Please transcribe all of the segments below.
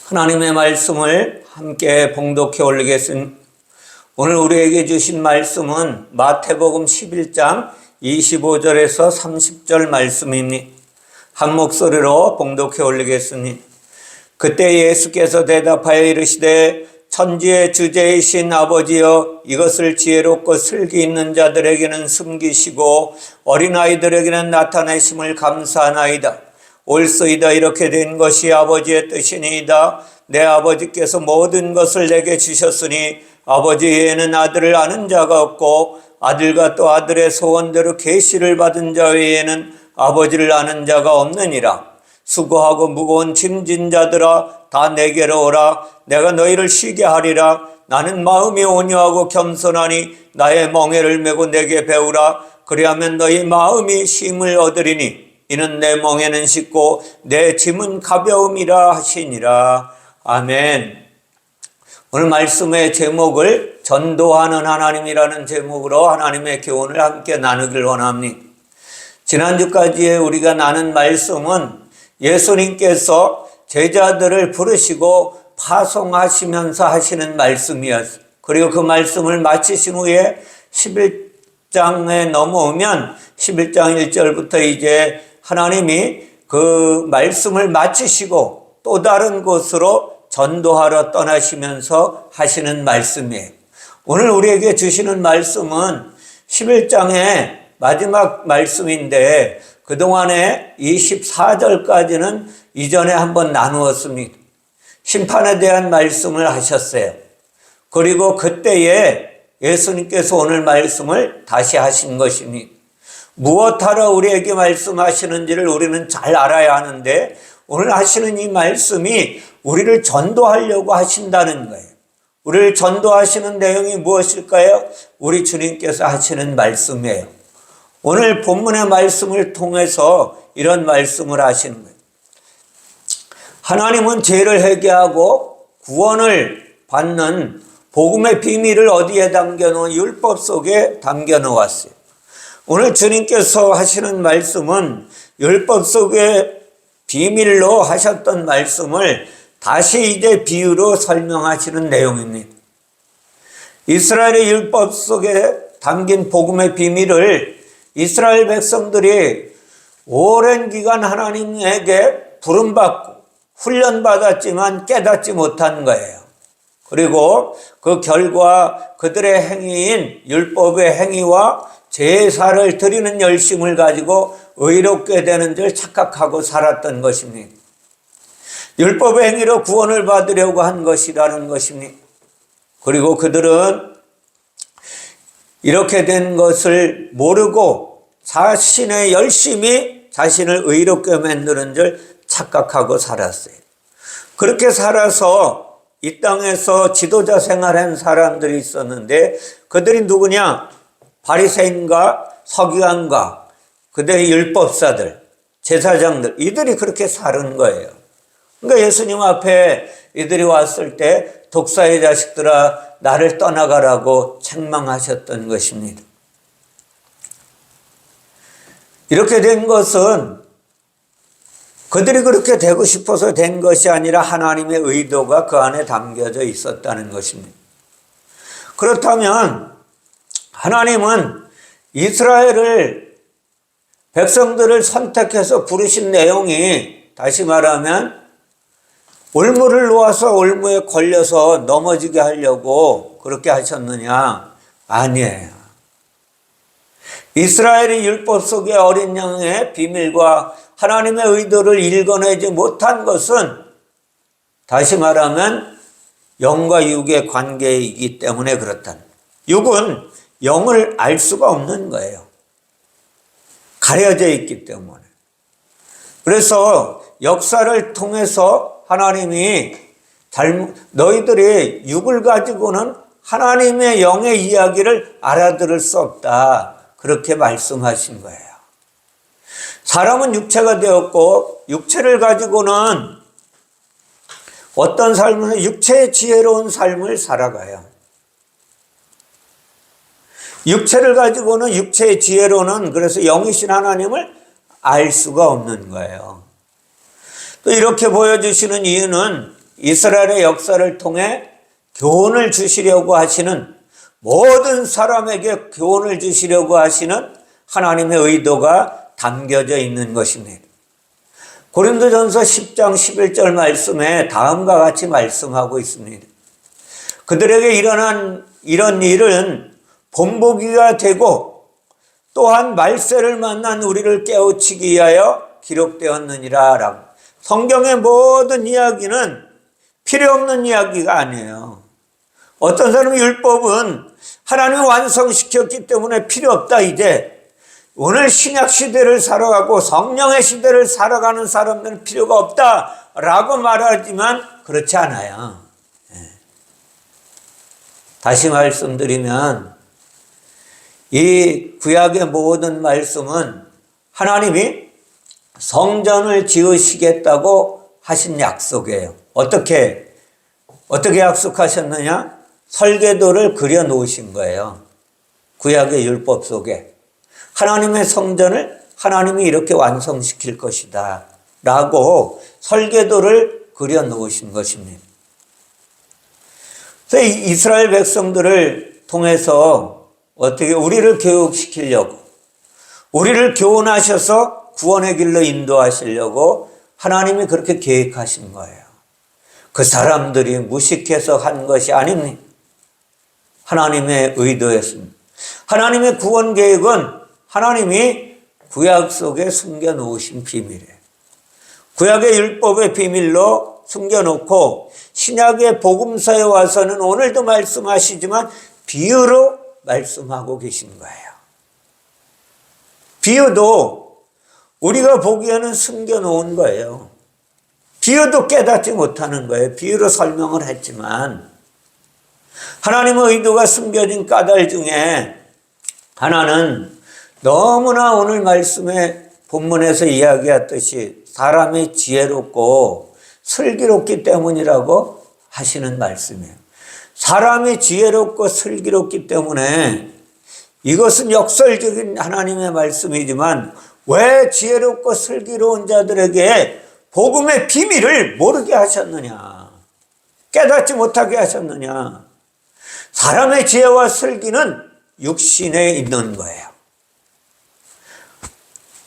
하나님의 말씀을 함께 봉독해 올리겠습니다. 오늘 우리에게 주신 말씀은 마태복음 11장 25절에서 30절 말씀입니다. 한 목소리로 봉독해 올리겠습니다. 그때 예수께서 대답하여 이르시되 천지의 주제이신 아버지여, 이것을 지혜롭고 슬기 있는 자들에게는 숨기시고 어린아이들에게는 나타내심을 감사하나이다. 옳소이다. 이렇게 된 것이 아버지의 뜻이니이다. 내 아버지께서 모든 것을 내게 주셨으니 아버지 외에는 아들을 아는 자가 없고 아들과 또 아들의 소원대로 계시를 받은 자 외에는 아버지를 아는 자가 없느니라. 수고하고 무거운 짐진 자들아, 다 내게로 오라. 내가 너희를 쉬게 하리라. 나는 마음이 온유하고 겸손하니 나의 멍에를 메고 내게 배우라. 그리하면 너희 마음이 쉼을 얻으리니 이는 내 멍에는 쉽고 내 짐은 가벼움이라 하시니라. 아멘. 오늘 말씀의 제목을 전도하는 하나님이라는 제목으로 하나님의 교훈을 함께 나누길 원합니다. 지난주까지 우리가 나눈 말씀은 예수님께서 제자들을 부르시고 파송하시면서 하시는 말씀이었어요. 그리고 그 말씀을 마치신 후에 11장에 넘어오면 11장 1절부터 이제 하나님이 그 말씀을 마치시고 또 다른 곳으로 전도하러 떠나시면서 하시는 말씀이에요. 오늘 우리에게 주시는 말씀은 11장의 마지막 말씀인데 그동안에 24절까지는 이전에 한번 나누었습니다. 심판에 대한 말씀을 하셨어요. 그리고 그때에 예수님께서 오늘 말씀을 다시 하신 것입니다. 무엇하러 우리에게 말씀하시는지를 우리는 잘 알아야 하는데 오늘 하시는 이 말씀이 우리를 전도하려고 하신다는 거예요. 우리를 전도하시는 내용이 무엇일까요? 우리 주님께서 하시는 말씀이에요. 오늘 본문의 말씀을 통해서 이런 말씀을 하시는 거예요. 하나님은 죄를 회개하고 구원을 받는 복음의 비밀을 어디에 담겨놓은 율법 속에 담겨놓았어요. 오늘 주님께서 하시는 말씀은 율법 속에 비밀로 하셨던 말씀을 다시 이제 비유로 설명하시는 내용입니다. 이스라엘의 율법 속에 담긴 복음의 비밀을 이스라엘 백성들이 오랜 기간 하나님에게 부름받고 훈련받았지만 깨닫지 못한 거예요. 그리고 그 결과 그들의 행위인 율법의 행위와 제사를 드리는 열심을 가지고 의롭게 되는 줄 착각하고 살았던 것입니다. 율법의 행위로 구원을 받으려고 한 것이라는 것입니다. 그리고 그들은 이렇게 된 것을 모르고 자신의 열심이 자신을 의롭게 만드는 줄 착각하고 살았어요. 그렇게 살아서 이 땅에서 지도자 생활한 사람들이 있었는데 그들이 누구냐? 바리새인과 서기관과 그들의 율법사들, 제사장들, 이들이 그렇게 사는 거예요. 그러니까 예수님 앞에 이들이 왔을 때 독사의 자식들아 나를 떠나가라고 책망하셨던 것입니다. 이렇게 된 것은 그들이 그렇게 되고 싶어서 된 것이 아니라 하나님의 의도가 그 안에 담겨져 있었다는 것입니다. 그렇다면 하나님은 이스라엘을 백성들을 선택해서 부르신 내용이 다시 말하면 올무를 놓아서 올무에 걸려서 넘어지게 하려고 그렇게 하셨느냐? 아니에요. 이스라엘의 율법 속의 어린 양의 비밀과 하나님의 의도를 읽어내지 못한 것은 다시 말하면 영과 육의 관계이기 때문에 그렇다. 육은 영을 알 수가 없는 거예요. 가려져 있기 때문에. 그래서 역사를 통해서 하나님이 너희들이 육을 가지고는 하나님의 영의 이야기를 알아들을 수 없다. 그렇게 말씀하신 거예요. 사람은 육체가 되었고 육체를 가지고는 어떤 삶은 육체의 지혜로운 삶을 살아가요. 육체를 가지고는 육체의 지혜로는 그래서 영이신 하나님을 알 수가 없는 거예요. 또 이렇게 보여주시는 이유는 이스라엘의 역사를 통해 교훈을 주시려고 하시는, 모든 사람에게 교훈을 주시려고 하시는 하나님의 의도가 담겨져 있는 것입니다. 고린도전서 10장 11절 말씀에 다음과 같이 말씀하고 있습니다. 그들에게 일어난 이런 일은 본보기가 되고 또한 말세를 만난 우리를 깨우치기 위하여 기록되었느니라 라고. 성경의 모든 이야기는 필요 없는 이야기가 아니에요. 어떤 사람이 율법은 하나님이 완성시켰기 때문에 필요 없다, 이제 오늘 신약 시대를 살아가고 성령의 시대를 살아가는 사람들은 필요가 없다라고 말하지만 그렇지 않아요. 다시 말씀드리면 이 구약의 모든 말씀은 하나님이 성전을 지으시겠다고 하신 약속이에요. 어떻게 약속하셨느냐? 설계도를 그려 놓으신 거예요. 구약의 율법 속에 하나님의 성전을 하나님이 이렇게 완성시킬 것이다 라고 설계도를 그려 놓으신 것입니다. 그래서 이스라엘 백성들을 통해서 어떻게 우리를 교육시키려고, 우리를 교훈하셔서 구원의 길로 인도하시려고 하나님이 그렇게 계획하신 거예요. 그 사람들이 무식해서 한 것이 아닙니다. 하나님의 의도였습니다. 하나님의 구원 계획은 하나님이 구약 속에 숨겨놓으신 비밀이에요. 구약의 율법의 비밀로 숨겨놓고 신약의 복음서에 와서는 오늘도 말씀하시지만 비유로 말씀하고 계신 거예요. 비유도 우리가 보기에는 숨겨놓은 거예요. 비유도 깨닫지 못하는 거예요. 비유로 설명을 했지만 하나님의 의도가 숨겨진 까닭 중에 하나는 너무나 오늘 말씀의 본문에서 이야기했듯이 사람이 지혜롭고 슬기롭기 때문이라고 하시는 말씀이에요. 사람이 지혜롭고 슬기롭기 때문에 이것은 역설적인 하나님의 말씀이지만 왜 지혜롭고 슬기로운 자들에게 복음의 비밀을 모르게 하셨느냐, 깨닫지 못하게 하셨느냐. 사람의 지혜와 슬기는 육신에 있는 거예요.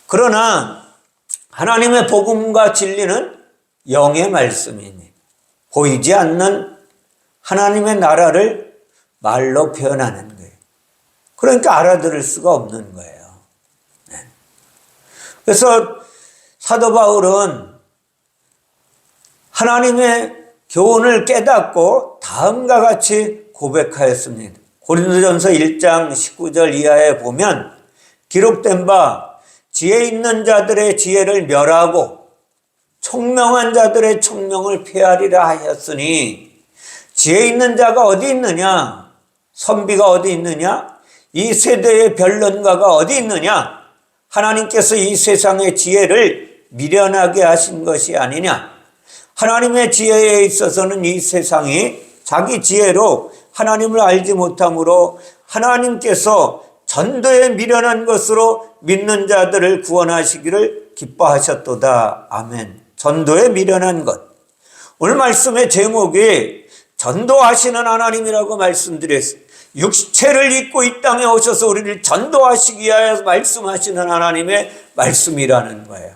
그러나 하나님의 복음과 진리는 영의 말씀이니 보이지 않는 하나님의 나라를 말로 표현하는 거예요. 그러니까 알아들을 수가 없는 거예요. 그래서 사도 바울은 하나님의 교훈을 깨닫고 다음과 같이 고백하였습니다. 고린도전서 1장 19절 이하에 보면 기록된 바 지혜 있는 자들의 지혜를 멸하고 총명한 자들의 총명을 폐하리라 하였으니, 지혜 있는 자가 어디 있느냐? 선비가 어디 있느냐? 이 세대의 변론가가 어디 있느냐? 하나님께서 이 세상의 지혜를 미련하게 하신 것이 아니냐? 하나님의 지혜에 있어서는 이 세상이 자기 지혜로 하나님을 알지 못함으로 하나님께서 전도에 미련한 것으로 믿는 자들을 구원하시기를 기뻐하셨도다. 아멘. 전도에 미련한 것. 오늘 말씀의 제목이 전도하시는 하나님이라고 말씀드렸어요. 육체를 입고 이 땅에 오셔서 우리를 전도하시기 위하여 말씀하시는 하나님의 말씀이라는 거예요.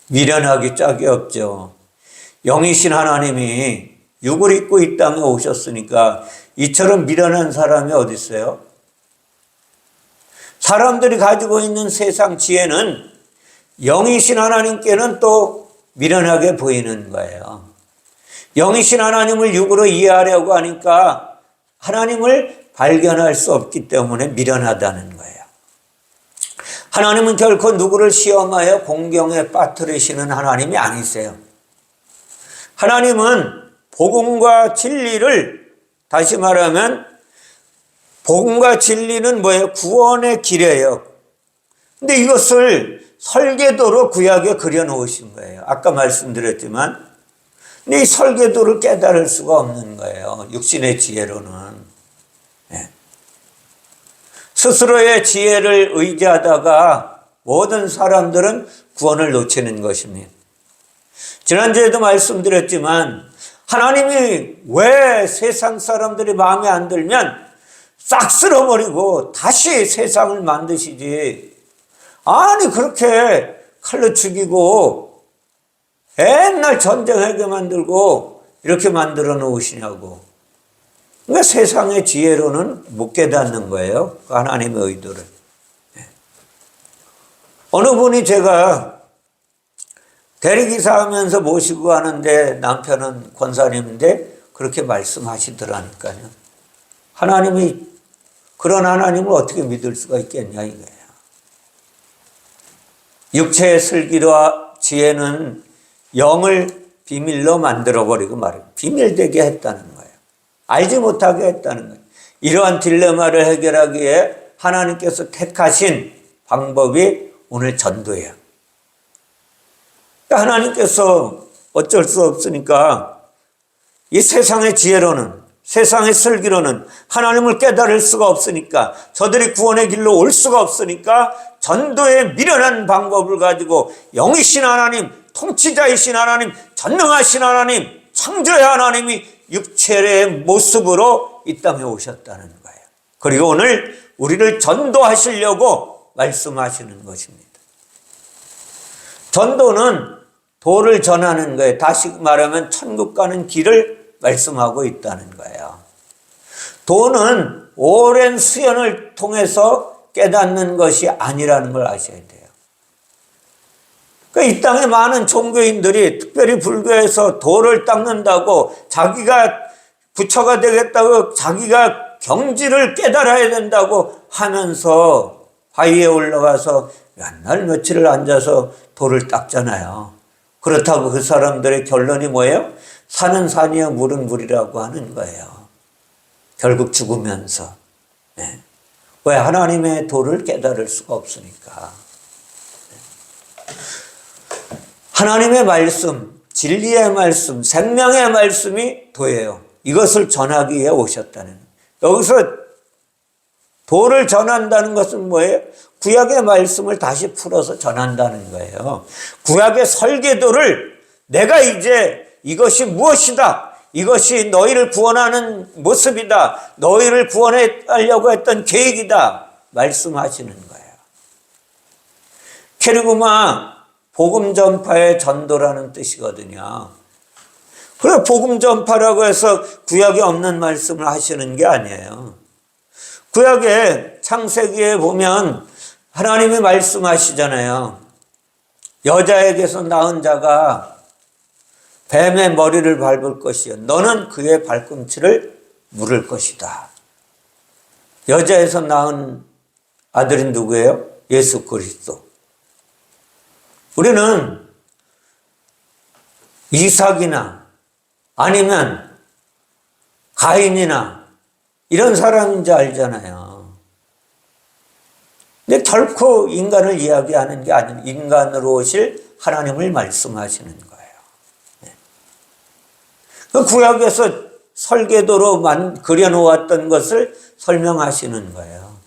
미련하기 짝이 없죠. 영이신 하나님이 육을 입고 이 땅에 오셨으니까 이처럼 미련한 사람이 어디 있어요? 사람들이 가지고 있는 세상 지혜는 영이신 하나님께는 또 미련하게 보이는 거예요. 영이신 하나님을 육으로 이해하려고 하니까 하나님을 발견할 수 없기 때문에 미련하다는 거예요. 하나님은 결코 누구를 시험하여 공경에 빠뜨리시는 하나님이 아니세요. 하나님은 복음과 진리를, 다시 말하면 복음과 진리는 뭐예요? 구원의 길이에요. 근데 이것을 설계도로 구약에 그려놓으신 거예요. 아까 말씀드렸지만 근데 이 설계도를 깨달을 수가 없는 거예요. 육신의 지혜로는. 네. 스스로의 지혜를 의지하다가 모든 사람들은 구원을 놓치는 것입니다. 지난주에도 말씀드렸지만 하나님이 왜 세상 사람들이 마음에 안 들면 싹 쓸어버리고 다시 세상을 만드시지. 아니 그렇게 칼로 죽이고 옛날 전쟁하게 만들고 이렇게 만들어 놓으시냐고. 그러니까 세상의 지혜로는 못 깨닫는 거예요. 하나님의 의도를. 어느 분이 제가 대리기사 하면서 모시고 가는데 남편은 권사님인데 그렇게 말씀하시더라니까요. 하나님이 그런 하나님을 어떻게 믿을 수가 있겠냐 이거예요. 육체의 슬기와 지혜는 영을 비밀로 만들어버리고 말이에요. 비밀되게 했다는 거예요. 알지 못하게 했다는 거예요. 이러한 딜레마를 해결하기 위해 하나님께서 택하신 방법이 오늘 전도예요. 하나님께서 어쩔 수 없으니까 이 세상의 지혜로는, 세상의 슬기로는 하나님을 깨달을 수가 없으니까, 저들이 구원의 길로 올 수가 없으니까 전도의 미련한 방법을 가지고 영이신 하나님, 통치자이신 하나님, 전능하신 하나님, 창조의 하나님이 육체의 모습으로 이 땅에 오셨다는 거예요. 그리고 오늘 우리를 전도하시려고 말씀하시는 것입니다. 전도는 도를 전하는 거예요. 다시 말하면 천국 가는 길을 말씀하고 있다는 거예요. 도는 오랜 수연을 통해서 깨닫는 것이 아니라는 걸 아셔야 돼요. 그러니까 이 땅에 많은 종교인들이 특별히 불교에서 도를 닦는다고, 자기가 부처가 되겠다고, 자기가 경지를 깨달아야 된다고 하면서 바위에 올라가서 몇 날 며칠을 앉아서 도를 닦잖아요. 그렇다고 그 사람들의 결론이 뭐예요? 산은 산이요 물은 물이라고 하는 거예요. 결국 죽으면서. 네. 왜? 하나님의 도를 깨달을 수가 없으니까. 하나님의 말씀, 진리의 말씀, 생명의 말씀이 도예요. 이것을 전하기 위해 오셨다는. 여기서 도를 전한다는 것은 뭐예요? 구약의 말씀을 다시 풀어서 전한다는 거예요. 구약의 설계도를 내가 이제 이것이 무엇이다, 이것이 너희를 구원하는 모습이다, 너희를 구원하려고 했던 계획이다 말씀하시는 거예요. 케르그마, 복음 전파의 전도라는 뜻이거든요. 그래, 복음 전파라고 해서 구약에 없는 말씀을 하시는 게 아니에요. 구약의 창세기에 보면 하나님이 말씀하시잖아요. 여자에게서 낳은 자가 뱀의 머리를 밟을 것이요, 너는 그의 발꿈치를 물을 것이다. 여자에서 낳은 아들이 누구예요? 예수 그리스도. 우리는 이삭이나 아니면 가인이나 이런 사람인지 알잖아요. 근데 결코 인간을 이야기하는 게 아니에요. 인간으로 오실 하나님을 말씀하시는 거예요. 그 구약에서 설계도로 그려놓았던 것을 설명하시는 거예요.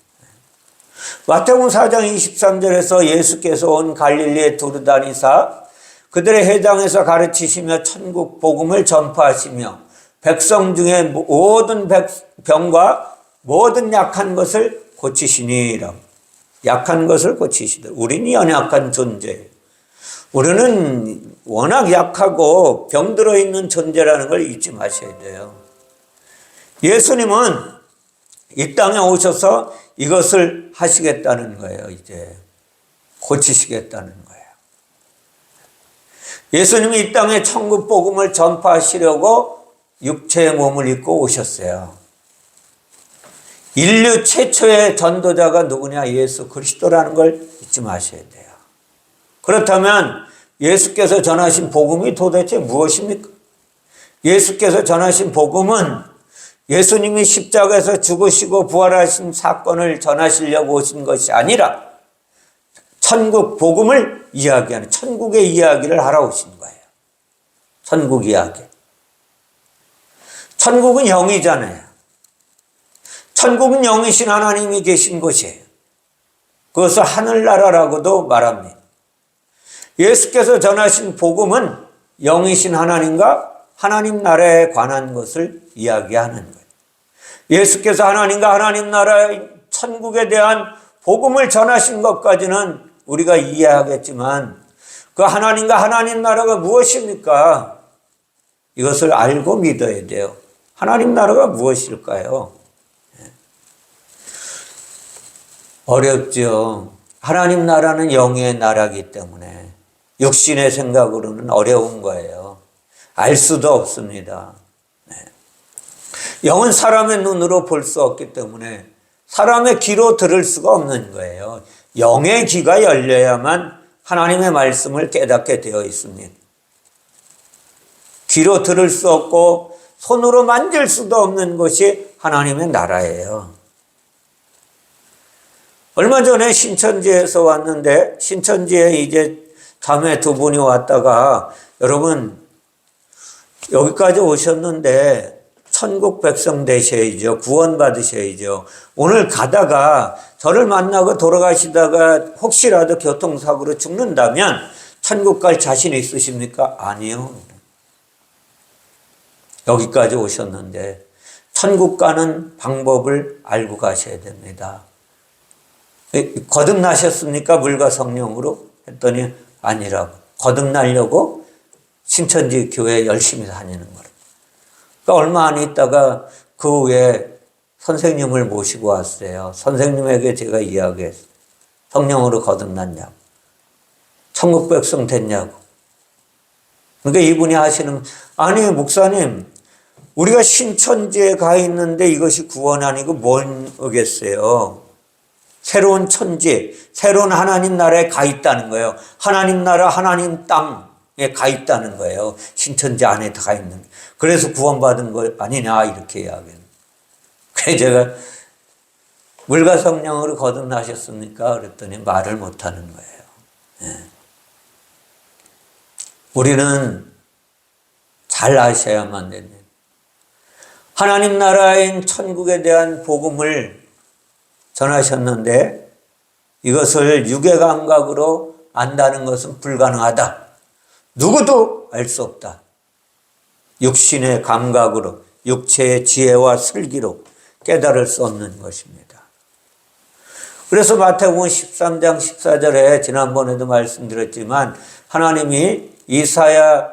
마태복음 4장 23절에서 예수께서 온 갈릴리에 두루 다니사 그들의 회당에서 가르치시며 천국 복음을 전파하시며 백성 중에 모든 병과 모든 약한 것을 고치시니라. 약한 것을 고치시더라. 우리는 연약한 존재. 우리는 워낙 약하고 병들어 있는 존재라는 걸 잊지 마셔야 돼요. 예수님은 이 땅에 오셔서 이것을 하시겠다는 거예요. 이제 고치시겠다는 거예요. 예수님이 이 땅에 천국 복음을 전파하시려고 육체의 몸을 입고 오셨어요. 인류 최초의 전도자가 누구냐? 예수 그리스도라는 걸 잊지 마셔야 돼요. 그렇다면 예수께서 전하신 복음이 도대체 무엇입니까? 예수께서 전하신 복음은 예수님이 십자가에서 죽으시고 부활하신 사건을 전하시려고 오신 것이 아니라 천국 복음을 이야기하는, 천국의 이야기를 하러 오신 거예요. 천국 이야기. 천국은 영이잖아요. 천국은 영이신 하나님이 계신 곳이에요. 그것을 하늘나라라고도 말합니다. 예수께서 전하신 복음은 영이신 하나님과 하나님 나라에 관한 것을 이야기하는 거예요. 예수께서 하나님과 하나님 나라의 천국에 대한 복음을 전하신 것까지는 우리가 이해하겠지만 그 하나님과 하나님 나라가 무엇입니까? 이것을 알고 믿어야 돼요. 하나님 나라가 무엇일까요? 어렵죠. 하나님 나라는 영의 나라이기 때문에 육신의 생각으로는 어려운 거예요. 알 수도 없습니다. 영은 사람의 눈으로 볼 수 없기 때문에 사람의 귀로 들을 수가 없는 거예요. 영의 귀가 열려야만 하나님의 말씀을 깨닫게 되어 있습니다. 귀로 들을 수 없고 손으로 만질 수도 없는 것이 하나님의 나라예요. 얼마 전에 신천지에서 왔는데 신천지에 이제 자매 두 분이 왔다가 여러분 여기까지 오셨는데 천국 백성 되셔야죠. 구원 받으셔야죠. 오늘 가다가 저를 만나고 돌아가시다가 혹시라도 교통사고로 죽는다면 천국 갈 자신 있으십니까? 아니요. 여기까지 오셨는데 천국 가는 방법을 알고 가셔야 됩니다. 거듭나셨습니까? 물과 성령으로? 했더니 아니라고. 거듭나려고 신천지 교회 열심히 다니는 거예요. 그러니까 얼마 안 있다가 그 후에 선생님을 모시고 왔어요. 선생님에게 제가 이야기했어요. 성령으로 거듭났냐고. 천국 백성 됐냐고. 그러니까 이분이 하시는, 아니 목사님 우리가 신천지에 가 있는데 이것이 구원 아니고 뭔 의겠어요. 새로운 천지, 새로운 하나님 나라에 가 있다는 거예요. 하나님 나라, 하나님 땅에 가 있다는 거예요. 신천지 안에 가 있는. 그래서 구원받은 거 아니냐 이렇게 이야기해요. 그래서 제가 물과 성령으로 거듭나셨습니까? 그랬더니 말을 못하는 거예요. 네. 우리는 잘 아셔야만 됩니다. 하나님 나라인 천국에 대한 복음을 전하셨는데 이것을 육의 감각으로 안다는 것은 불가능하다. 누구도 알 수 없다. 육신의 감각으로, 육체의 지혜와 슬기로 깨달을 수 없는 것입니다. 그래서 마태복음 13장 14절에 지난번에도 말씀드렸지만 하나님이 이사야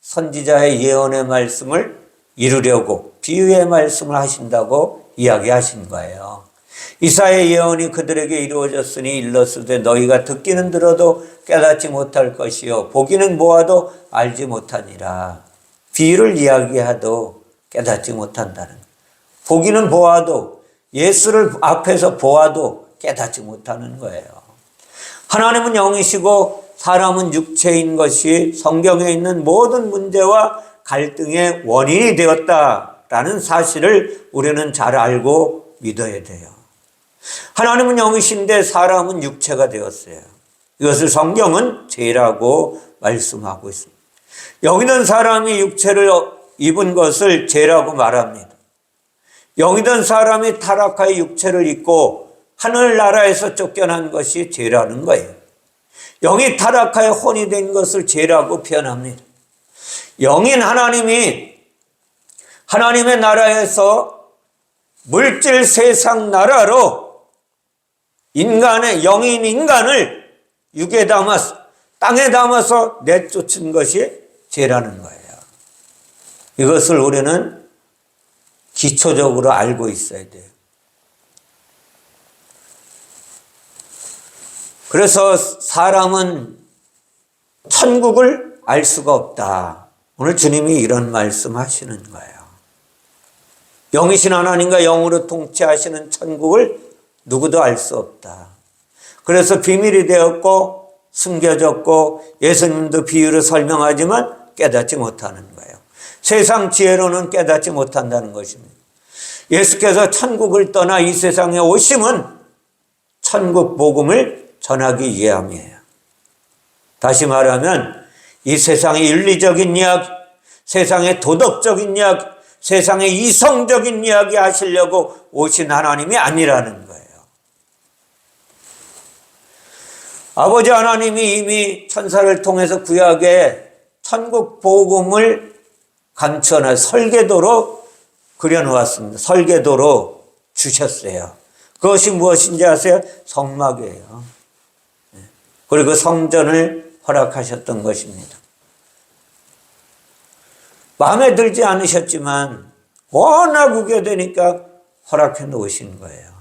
선지자의 예언의 말씀을 이루려고 비유의 말씀을 하신다고 이야기하신 거예요. 이사야의 예언이 그들에게 이루어졌으니 일렀으되 너희가 듣기는 들어도 깨닫지 못할 것이요 보기는 보아도 알지 못하니라. 비유를 이야기하도 깨닫지 못한다는, 보기는 보아도 예수를 앞에서 보아도 깨닫지 못하는 거예요. 하나님은 영이시고 사람은 육체인 것이 성경에 있는 모든 문제와 갈등의 원인이 되었다라는 사실을 우리는 잘 알고 믿어야 돼요. 하나님은 영이신데 사람은 육체가 되었어요. 이것을 성경은 죄라고 말씀하고 있습니다. 영이든 사람이 육체를 입은 것을 죄라고 말합니다. 영이든 사람이 타락하여 육체를 입고 하늘나라에서 쫓겨난 것이 죄라는 거예요. 영이 타락하여 혼이 된 것을 죄라고 표현합니다. 영인 하나님이 하나님의 나라에서 물질 세상 나라로 인간의 영인 인간을 육에 담아서 땅에 담아서 내쫓은 것이 죄라는 거예요. 이것을 우리는 기초적으로 알고 있어야 돼요. 그래서 사람은 천국을 알 수가 없다. 오늘 주님이 이런 말씀 하시는 거예요. 영이신 하나님과 영으로 통치하시는 천국을 누구도 알 수 없다. 그래서 비밀이 되었고 숨겨졌고 예수님도 비유로 설명하지만 깨닫지 못하는 거예요. 세상 지혜로는 깨닫지 못한다는 것입니다. 예수께서 천국을 떠나 이 세상에 오심은 천국 복음을 전하기 위함이에요. 다시 말하면 이 세상의 윤리적인 이야기, 세상의 도덕적인 이야기, 세상의 이성적인 이야기 하시려고 오신 하나님이 아니라는 거예요. 아버지 하나님이 이미 천사를 통해서 구약에 천국 복음을 감춰놔 설계도로 그려놓았습니다. 설계도로 주셨어요. 그것이 무엇인지 아세요? 성막이에요. 그리고 성전을 허락하셨던 것입니다. 마음에 들지 않으셨지만 워낙 우겨대니까 허락해 놓으신 거예요.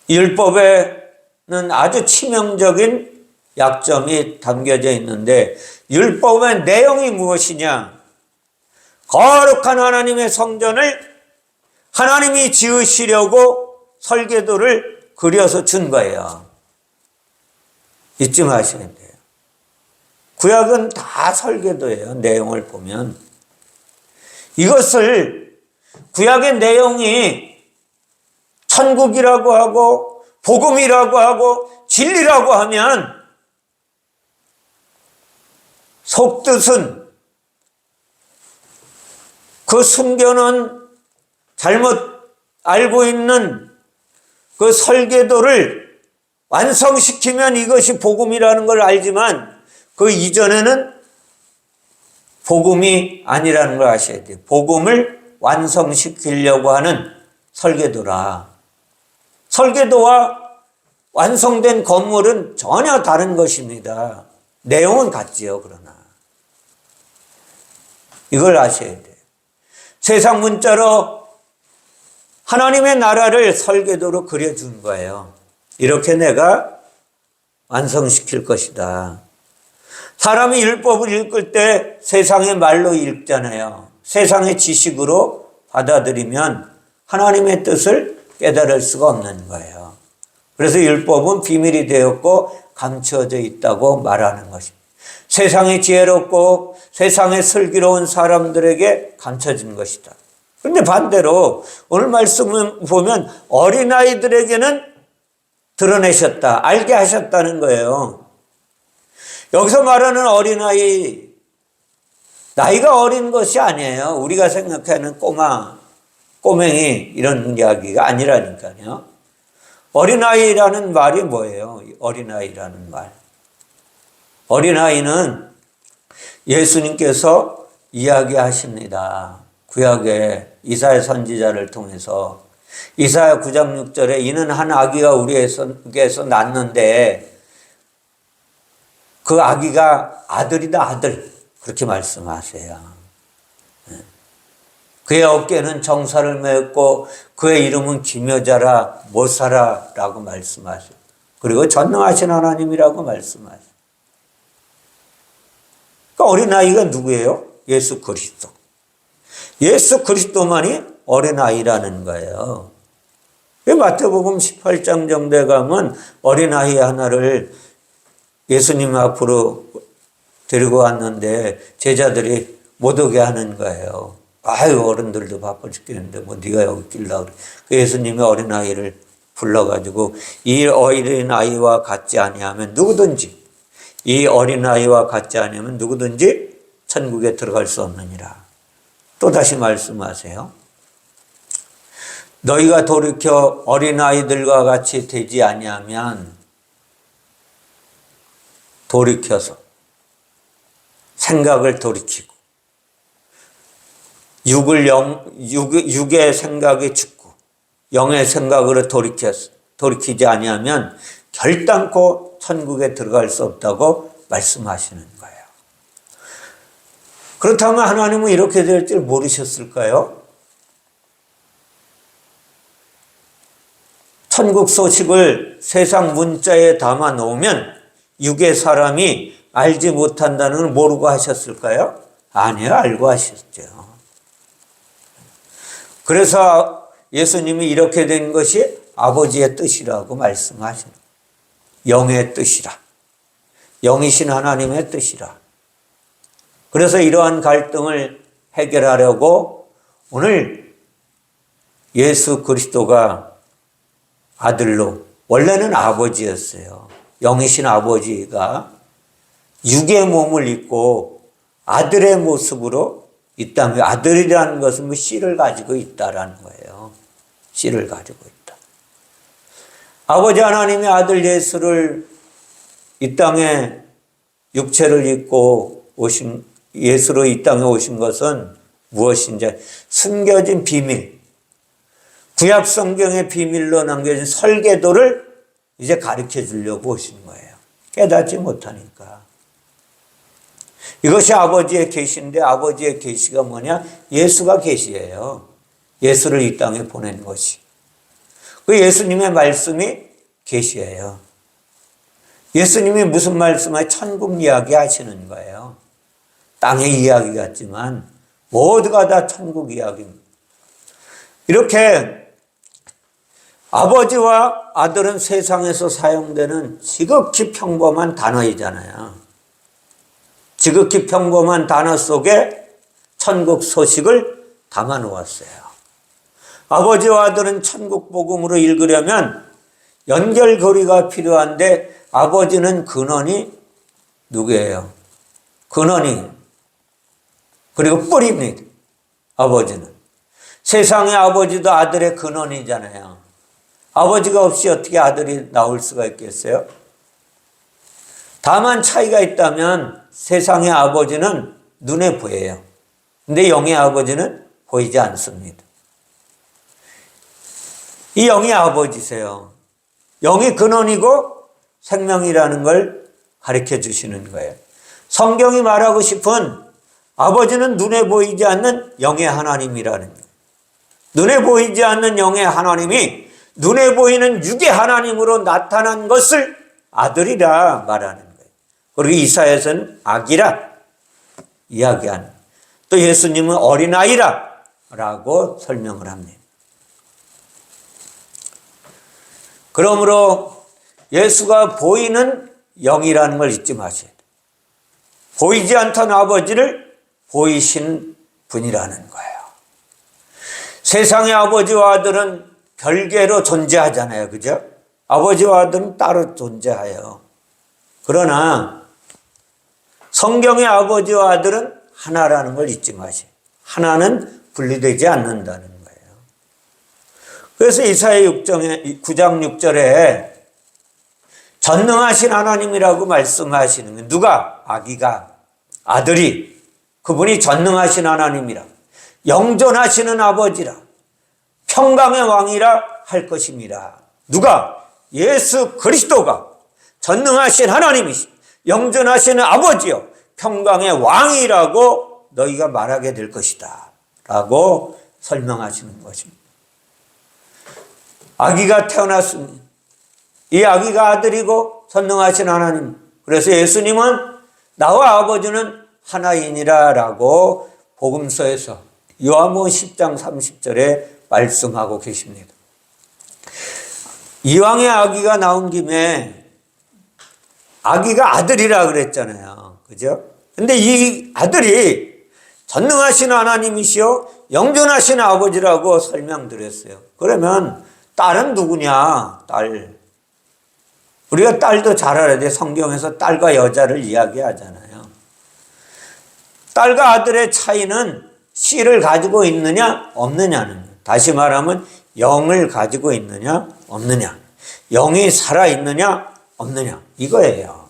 율법에는 아주 치명적인 약점이 담겨져 있는데 율법의 내용이 무엇이냐? 거룩한 하나님의 성전을 하나님이 지으시려고 설계도를 그려서 준 거예요. 잊지 마셔야 돼요. 구약은 다 설계도예요. 내용을 보면. 이것을 구약의 내용이 천국이라고 하고 복음이라고 하고 진리라고 하면 속뜻은 그 숨겨놓은 잘못 알고 있는 그 설계도를 완성시키면 이것이 복음이라는 걸 알지만 그 이전에는 복음이 아니라는 걸 아셔야 돼요. 복음을 완성시키려고 하는 설계도라. 설계도와 완성된 건물은 전혀 다른 것입니다. 내용은 같지요, 그러나. 이걸 아셔야 돼요. 세상 문자로 하나님의 나라를 설계도로 그려준 거예요. 이렇게 내가 완성시킬 것이다. 사람이 율법을 읽을 때 세상의 말로 읽잖아요. 세상의 지식으로 받아들이면 하나님의 뜻을 깨달을 수가 없는 거예요. 그래서 율법은 비밀이 되었고 감춰져 있다고 말하는 것입니다. 세상이 지혜롭고 세상에 슬기로운 사람들에게 감춰진 것이다. 그런데 반대로 오늘 말씀을 보면 어린아이들에게는 드러내셨다, 알게 하셨다는 거예요. 여기서 말하는 어린아이, 나이가 어린 것이 아니에요. 우리가 생각하는 꼬맹이 이런 이야기가 아니라니까요. 어린아이라는 말이 뭐예요? 어린아이라는 말. 어린아이는 예수님께서 이야기하십니다. 구약의 이사야 선지자를 통해서 이사야 9장 6절에 이는 한 아기가 우리에게서 낳는데 그 아기가 아들이다, 아들. 그렇게 말씀하세요. 그의 어깨는 정사를 메었고 그의 이름은 기묘자라 못살아라고 말씀하세요. 그리고 전능하신 하나님이라고 말씀하세요. 그러니까 어린아이가 누구예요? 예수 그리스도. 예수 그리스도만이 어린아이라는 거예요. 마태복음 18장 정도에 가면 어린아이 하나를 예수님 앞으로 데리고 왔는데 제자들이 못 오게 하는 거예요. 아유, 어른들도 바빠 죽겠는데 뭐 네가 여기 있길라 그래. 그 예수님이 어린아이를 불러가지고 이 어린아이와 같지 아니하면 누구든지, 이 어린아이와 같지 아니하면 누구든지 천국에 들어갈 수 없느니라. 또 다시 말씀하세요. 너희가 돌이켜 어린아이들과 같이 되지 아니하면, 돌이켜서 생각을 돌이키고 육의 생각이 죽고 영의 생각으로 돌이키지 아니하면 결단코 천국에 들어갈 수 없다고 말씀하시는 거예요. 그렇다면 하나님은 이렇게 될 줄 모르셨을까요? 천국 소식을 세상 문자에 담아 놓으면 육의 사람이 알지 못한다는 걸 모르고 하셨을까요? 아니요, 알고 하셨죠. 그래서 예수님이 이렇게 된 것이 아버지의 뜻이라고 말씀하시는 거예요. 영의 뜻이라. 영이신 하나님의 뜻이라. 그래서 이러한 갈등을 해결하려고 오늘 예수 그리스도가 아들로, 원래는 아버지였어요. 영이신 아버지가 육의 몸을 입고 아들의 모습으로 이 땅에, 아들이라는 것은 뭐 씨를 가지고 있다라는 거예요. 씨를 가지고 있다. 아버지 하나님의 아들 예수를 이 땅에 육체를 입고 오신 예수로 이 땅에 오신 것은 무엇인지 숨겨진 비밀, 구약 성경의 비밀로 남겨진 설계도를 이제 가르쳐 주려고 오신 거예요. 깨닫지 못하니까. 이것이 아버지의 계시인데 아버지의 계시가 뭐냐? 예수가 계시예요. 예수를 이 땅에 보낸 것이. 그 예수님의 말씀이 계시예요. 예수님이 무슨 말씀을 천국 이야기 하시는 거예요. 땅의 이야기 같지만 모두가 다 천국 이야기입니다. 이렇게 아버지와 아들은 세상에서 사용되는 지극히 평범한 단어이잖아요. 지극히 평범한 단어 속에 천국 소식을 담아 놓았어요. 아버지와 아들은 천국 복음으로 읽으려면 연결고리가 필요한데 아버지는 근원이 누구예요? 근원이 그리고 뿌리입니다. 아버지는 세상의 아버지도 아들의 근원이잖아요. 아버지가 없이 어떻게 아들이 나올 수가 있겠어요? 다만 차이가 있다면 세상의 아버지는 눈에 보여요. 근데 영의 아버지는 보이지 않습니다. 이 영의 아버지세요. 영이 근원이고 생명이라는 걸 가르쳐 주시는 거예요. 성경이 말하고 싶은 아버지는 눈에 보이지 않는 영의 하나님이라는 거예요. 눈에 보이지 않는 영의 하나님이 눈에 보이는 육의 하나님으로 나타난 것을 아들이라 말하는 거예요. 그리고 이사야서는 아기라 이야기하는, 또 예수님은 어린아이라 라고 설명을 합니다. 그러므로 예수가 보이는 영이라는 걸 잊지 마셔야 돼요. 보이지 않던 아버지를 보이신 분이라는 거예요. 세상의 아버지와 아들은 별개로 존재하잖아요. 그죠? 아버지와 아들은 따로 존재해요. 그러나 성경의 아버지와 아들은 하나라는 걸 잊지 마세요. 하나는 분리되지 않는다는 거예요. 그래서 이사야 9장 6절에 전능하신 하나님이라고 말씀하시는 거예요. 누가? 아기가, 아들이. 그분이 전능하신 하나님이라, 영존하시는 아버지라, 평강의 왕이라 할 것입니다. 누가? 예수 그리스도가 전능하신 하나님이시, 영존하시는 아버지요, 평강의 왕이라고 너희가 말하게 될 것이다 라고 설명하시는 것입니다. 아기가 태어났습니다. 이 아기가 아들이고 전능하신 하나님, 그래서 예수님은 나와 아버지는 하나이니라 라고 복음서에서 요한복음 10장 30절에 말씀하고 계십니다. 이왕의 아기가 나온 김에 아기가 아들이라 그랬잖아요. 그죠? 근데 이 아들이 전능하신 하나님이시요 영존하신 아버지라고 설명드렸어요. 그러면 딸은 누구냐? 딸. 우리가 딸도 잘 알아야 돼. 성경에서 딸과 여자를 이야기하잖아요. 딸과 아들의 차이는 씨를 가지고 있느냐 없느냐는, 다시 말하면 영을 가지고 있느냐 없느냐, 영이 살아있느냐 없느냐, 이거예요.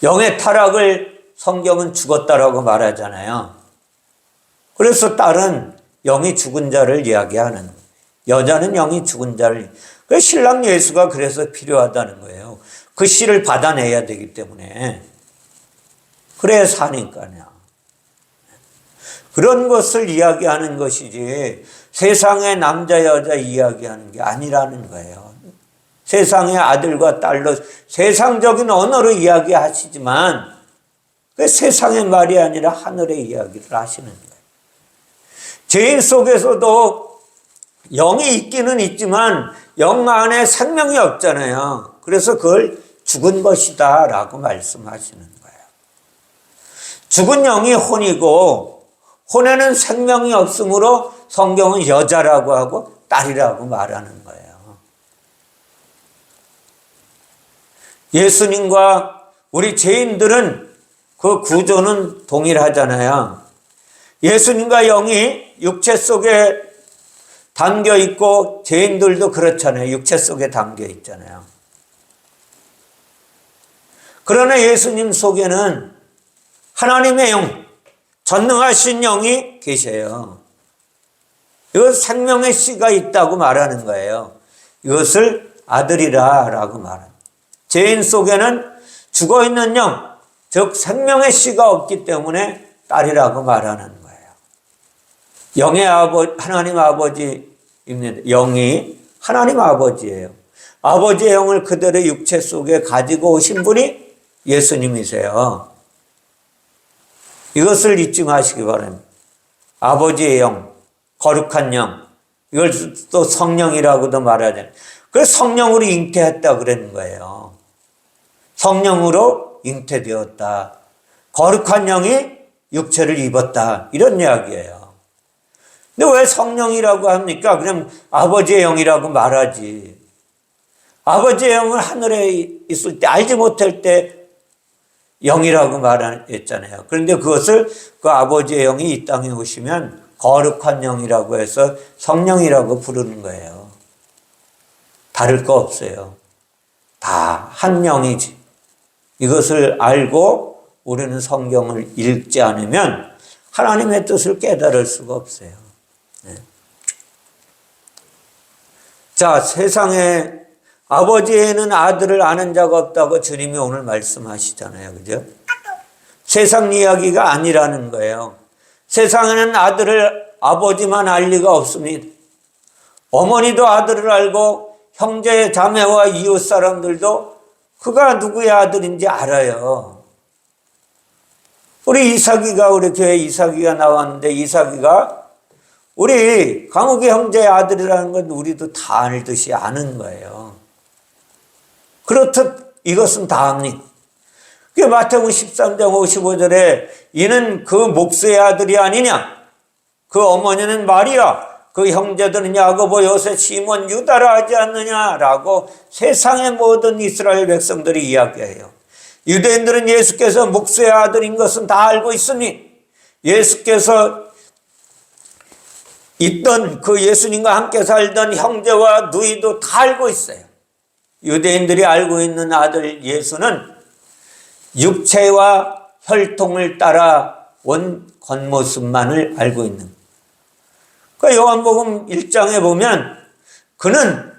영의 타락을 성경은 죽었다라고 말하잖아요. 그래서 딸은 영이 죽은 자를 이야기하는, 여자는 영이 죽은 자를, 그 신랑 예수가 그래서 필요하다는 거예요. 그 씨를 받아내야 되기 때문에. 그래야 사니까요. 그런 것을 이야기하는 것이지 세상의 남자 여자 이야기하는 게 아니라는 거예요. 세상의 아들과 딸로 세상적인 언어로 이야기하시지만 그 세상의 말이 아니라 하늘의 이야기를 하시는 거예요. 죄인 속에서도 영이 있기는 있지만 영 안에 생명이 없잖아요. 그래서 그걸 죽은 것이다 라고 말씀하시는 거예요. 죽은 영이 혼이고 혼에는 생명이 없으므로 성경은 여자라고 하고 딸이라고 말하는 거예요. 예수님과 우리 죄인들은 그 구조는 동일하잖아요. 예수님과 영이 육체 속에 담겨 있고 죄인들도 그렇잖아요. 육체 속에 담겨 있잖아요. 그러나 예수님 속에는 하나님의 영, 전능하신 영이 계셔요. 이것 생명의 씨가 있다고 말하는 거예요. 이것을 아들이라 라고 말합니다. 죄인 속에는 죽어있는 영, 즉 생명의 씨가 없기 때문에 딸이라고 말하는 거예요. 영의 하나님 아버지입니다. 영이 하나님 아버지예요. 아버지의 영을 그대로 육체 속에 가지고 오신 분이 예수님이세요. 이것을 잊지 마시기 바랍니다. 아버지의 영, 거룩한 영, 이걸 또 성령이라고도 말하잖아요. 그래서 성령으로 잉태했다 그러는 거예요. 성령으로 잉태되었다. 거룩한 영이 육체를 입었다. 이런 이야기예요. 근데 왜 성령이라고 합니까? 그냥 아버지의 영이라고 말하지. 아버지의 영을 하늘에 있을 때 알지 못할 때 영이라고 말했잖아요. 그런데 그것을 그 아버지의 영이 이 땅에 오시면 거룩한 영이라고 해서 성령이라고 부르는 거예요. 다를 거 없어요. 다 한 영이지. 이것을 알고 우리는 성경을 읽지 않으면 하나님의 뜻을 깨달을 수가 없어요. 네. 자, 세상에 아버지에는 아들을 아는 자가 없다고 주님이 오늘 말씀하시잖아요. 그죠? 세상 이야기가 아니라는 거예요. 세상에는 아들을 아버지만 알 리가 없습니다. 어머니도 아들을 알고 형제 자매와 이웃 사람들도 그가 누구의 아들인지 알아요. 우리 이삭이가 우리 교회 이삭이가 나왔는데 이삭이가 우리 강욱의 형제의 아들이라는 건 우리도 다 알듯이 아는 거예요. 그렇듯 이것은 다 압니다. 마태복음 13장 55절에 이는 그 목수의 아들이 아니냐? 그 어머니는 마리아, 그 형제들은 야고보, 요셉, 시몬, 유다라 하지 않느냐라고 세상의 모든 이스라엘 백성들이 이야기해요. 유대인들은 예수께서 목수의 아들인 것은 다 알고 있으니 예수께서 있던 그 예수님과 함께 살던 형제와 누이도 다 알고 있어요. 유대인들이 알고 있는 아들 예수는 육체와 혈통을 따라 온 겉모습만을 알고 있는 거예요. 그러니까 요한복음 1장에 보면 그는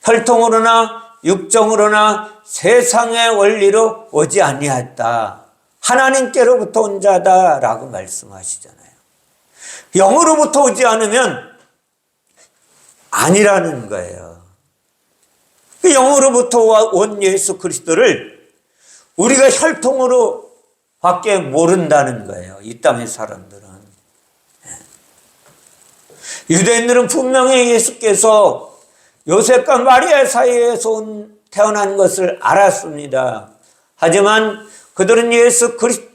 혈통으로나 육정으로나 세상의 원리로 오지 아니하였다. 하나님께로부터 온 자다라고 말씀하시잖아요. 영으로부터 오지 않으면 아니라는 거예요. 그 영으로부터 온 예수 그리스도를 우리가 혈통으로 밖에 모른다는 거예요. 이 땅의 사람들은. 유대인들은 분명히 예수께서 요셉과 마리아 사이에서 태어난 것을 알았습니다. 하지만 그들은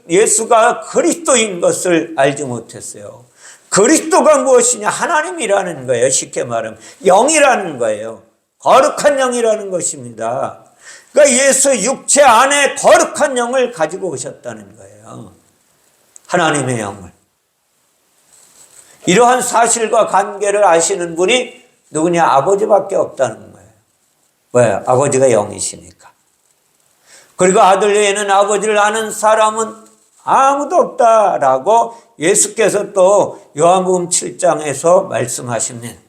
예수가 그리스도인 것을 알지 못했어요. 그리스도가 무엇이냐? 하나님이라는 거예요. 쉽게 말하면 영이라는 거예요. 거룩한 영이라는 것입니다. 그러니까 예수 육체 안에 거룩한 영을 가지고 오셨다는 거예요. 하나님의 영을. 이러한 사실과 관계를 아시는 분이 누구냐? 아버지밖에 없다는 거예요. 왜? 아버지가 영이시니까. 그리고 아들 외에는 아버지를 아는 사람은 아무도 없다라고 예수께서 또 요한복음 7장에서 말씀하십니다.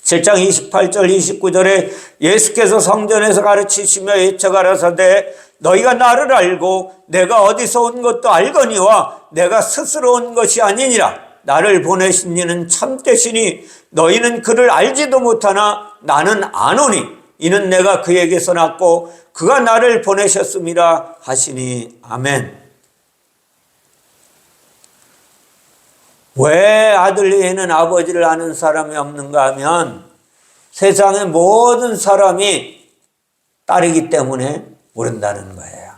7장 28절 29절에 예수께서 성전에서 가르치시며 외쳐 가라사대 너희가 나를 알고 내가 어디서 온 것도 알거니와 내가 스스로 온 것이 아니니라. 나를 보내신 이는 참되시니 너희는 그를 알지도 못하나 나는 아노니 이는 내가 그에게서 났고 그가 나를 보내셨음이라 하시니 아멘. 왜 아들 외에는 아버지를 아는 사람이 없는가 하면 세상의 모든 사람이 딸이기 때문에 모른다는 거예요.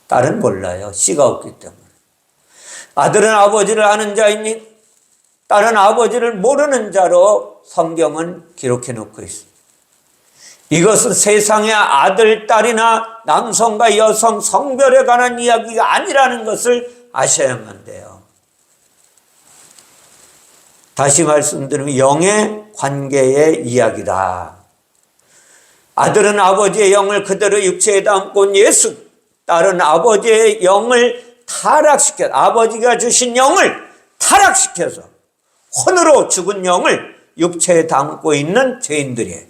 딸은 몰라요. 씨가 없기 때문에. 아들은 아버지를 아는 자이니 딸은 아버지를 모르는 자로 성경은 기록해 놓고 있습니다. 이것은 세상의 아들, 딸이나 남성과 여성 성별에 관한 이야기가 아니라는 것을 아셔야만 돼요. 다시 말씀드리면 영의 관계의 이야기다. 아들은 아버지의 영을 그대로 육체에 담고 온 예수, 딸은 아버지의 영을 타락시켜, 아버지가 주신 영을 타락시켜서 혼으로 죽은 영을 육체에 담고 있는 죄인들이에요.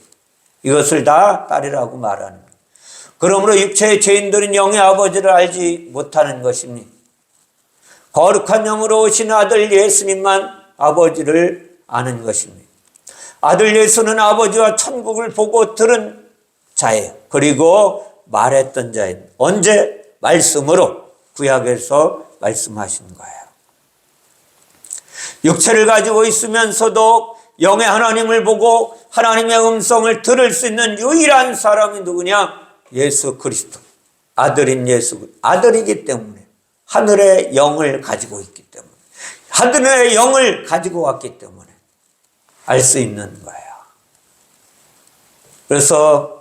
이것을 다 딸이라고 말하는 거예요. 그러므로 육체의 죄인들은 영의 아버지를 알지 못하는 것입니다. 거룩한 영으로 오신 아들 예수님만 아버지를 아는 것입니다. 아들 예수는 아버지와 천국을 보고 들은 자예요. 그리고 말했던 자예요. 언제? 말씀으로, 구약에서 말씀하신 거예요. 육체를 가지고 있으면서도 영의 하나님을 보고 하나님의 음성을 들을 수 있는 유일한 사람이 누구냐? 예수 그리스도, 아들인 예수, 아들이기 때문에, 하늘의 영을 가지고 있기 때문에, 하늘의 영을 가지고 왔기 때문에 알 수 있는 거예요. 그래서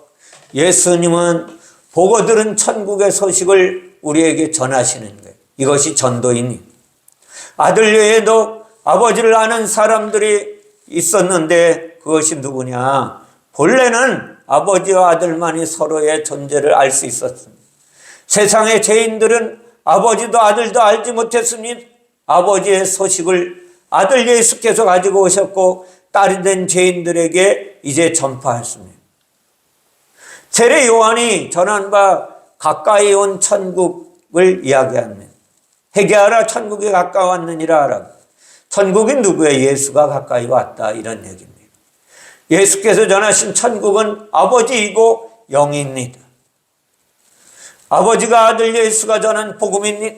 예수님은 보고 들은 천국의 소식을 우리에게 전하시는 거예요. 이것이 전도입니다. 아들 외에도 아버지를 아는 사람들이 있었는데 그것이 누구냐? 본래는 아버지와 아들만이 서로의 존재를 알 수 있었습니다. 세상의 죄인들은 아버지도 아들도 알지 못했습니다. 아버지의 소식을 아들 예수께서 가지고 오셨고 딸이 된 죄인들에게 이제 전파했습니다. 세례 요한이 전한 바 가까이 온 천국을 이야기합니다. 회개하라, 천국이 가까웠느니라 하라. 천국이 누구예요? 예수가 가까이 왔다, 이런 얘기입니다. 예수께서 전하신 천국은 아버지이고 영입니다. 아버지가 아들 예수가 전한 복음입니다.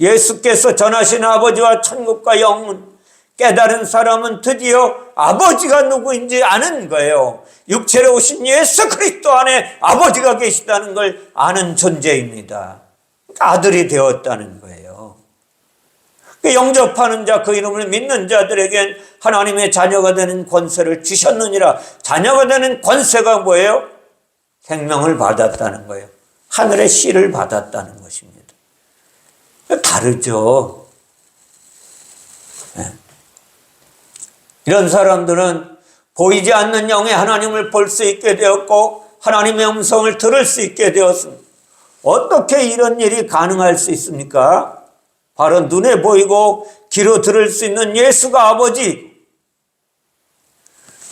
예수께서 전하신 아버지와 천국과 영은 깨달은 사람은 드디어 아버지가 누구인지 아는 거예요. 육체로 오신 예수 그리스도 안에 아버지가 계시다는 걸 아는 존재입니다. 아들이 되었다는 거예요. 영접하는 자, 그 이름을 믿는 자들에겐 하나님의 자녀가 되는 권세를 주셨느니라. 자녀가 되는 권세가 뭐예요? 생명을 받았다는 거예요. 하늘의 씨를 받았다는 것입니다. 다르죠. 네. 이런 사람들은 보이지 않는 영의 하나님을 볼 수 있게 되었고 하나님의 음성을 들을 수 있게 되었습니다. 어떻게 이런 일이 가능할 수 있습니까? 바로 눈에 보이고 귀로 들을 수 있는 예수가 아버지,